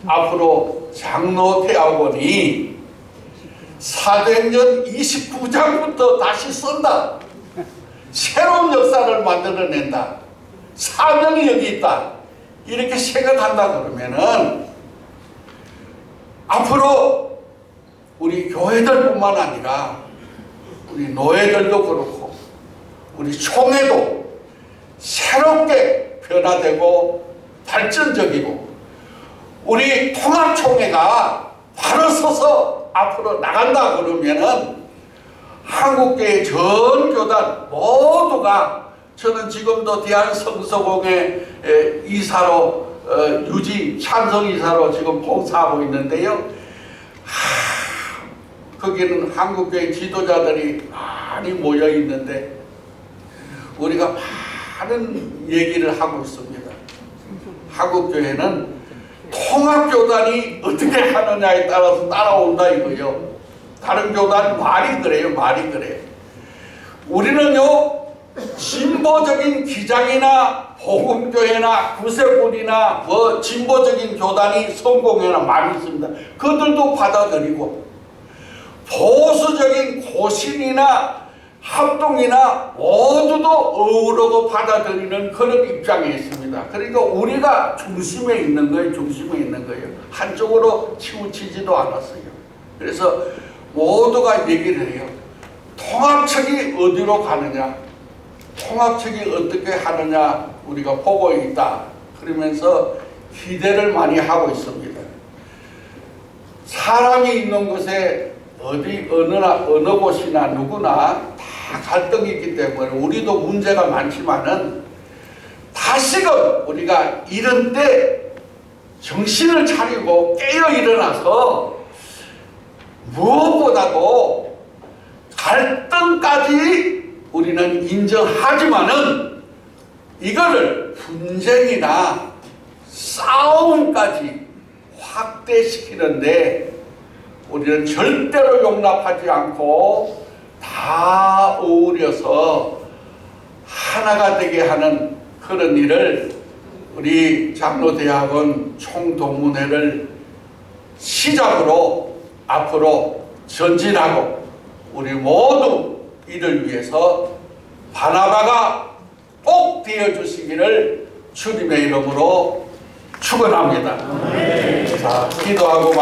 Speaker 1: 앞으로 장로 대학원이 사도행전 29장부터 다시 쓴다. 새로운 역사를 만들어낸다. 사명이 여기 있다. 이렇게 생각한다 그러면은 앞으로 우리 교회들뿐만 아니라 우리 노예들도 그렇고 우리 총회도 새롭게 변화되고 발전적이고 우리 통합총회가 바로 서서 앞으로 나간다 그러면은 한국교회 전 교단 모두가, 저는 지금도 대한성서공회 이사로 유지 찬성 이사로 지금 봉사하고 있는데요. 거기는 한국교회 지도자들이 많이 모여 있는데 우리가 많은 얘기를 하고 있습니다. 한국교회는 통합교단이 어떻게 하느냐에 따라서 따라온다 이거요. 다른 교단 말이 그래요. 말이 그래요. 우리는요, 진보적인 기장이나 복음교회나 구세군이나 뭐 진보적인 교단이 성공회나 많이 있습니다. 그들도 받아들이고, 보수적인 고신이나 합동이나 모두도 어우러고 받아들이는 그런 입장에 있습니다. 그러니까 우리가 중심에 있는 거예요. 중심에 있는 거예요. 한쪽으로 치우치지도 않았어요. 그래서 모두가 얘기를 해요. 통합책이 어디로 가느냐, 통합책이 어떻게 하느냐 우리가 보고 있다. 그러면서 기대를 많이 하고 있습니다. 사람이 있는 곳에 어느 곳이나 누구나 다 갈등이 있기 때문에 우리도 문제가 많지만은 다시금 우리가 이런 때 정신을 차리고 깨어 일어나서 무엇보다도 갈등까지 우리는 인정하지만은 이거를 분쟁이나 싸움까지 확대시키는데 우리는 절대로 용납하지 않고 다 어우러서 하나가 되게 하는 그런 일을 우리 장로대학원 총동문회를 시작으로 앞으로 전진하고 우리 모두 이를 위해서 바나바가 꼭 되어주시기를 주님의 이름으로 축원합니다. 자, 기도하고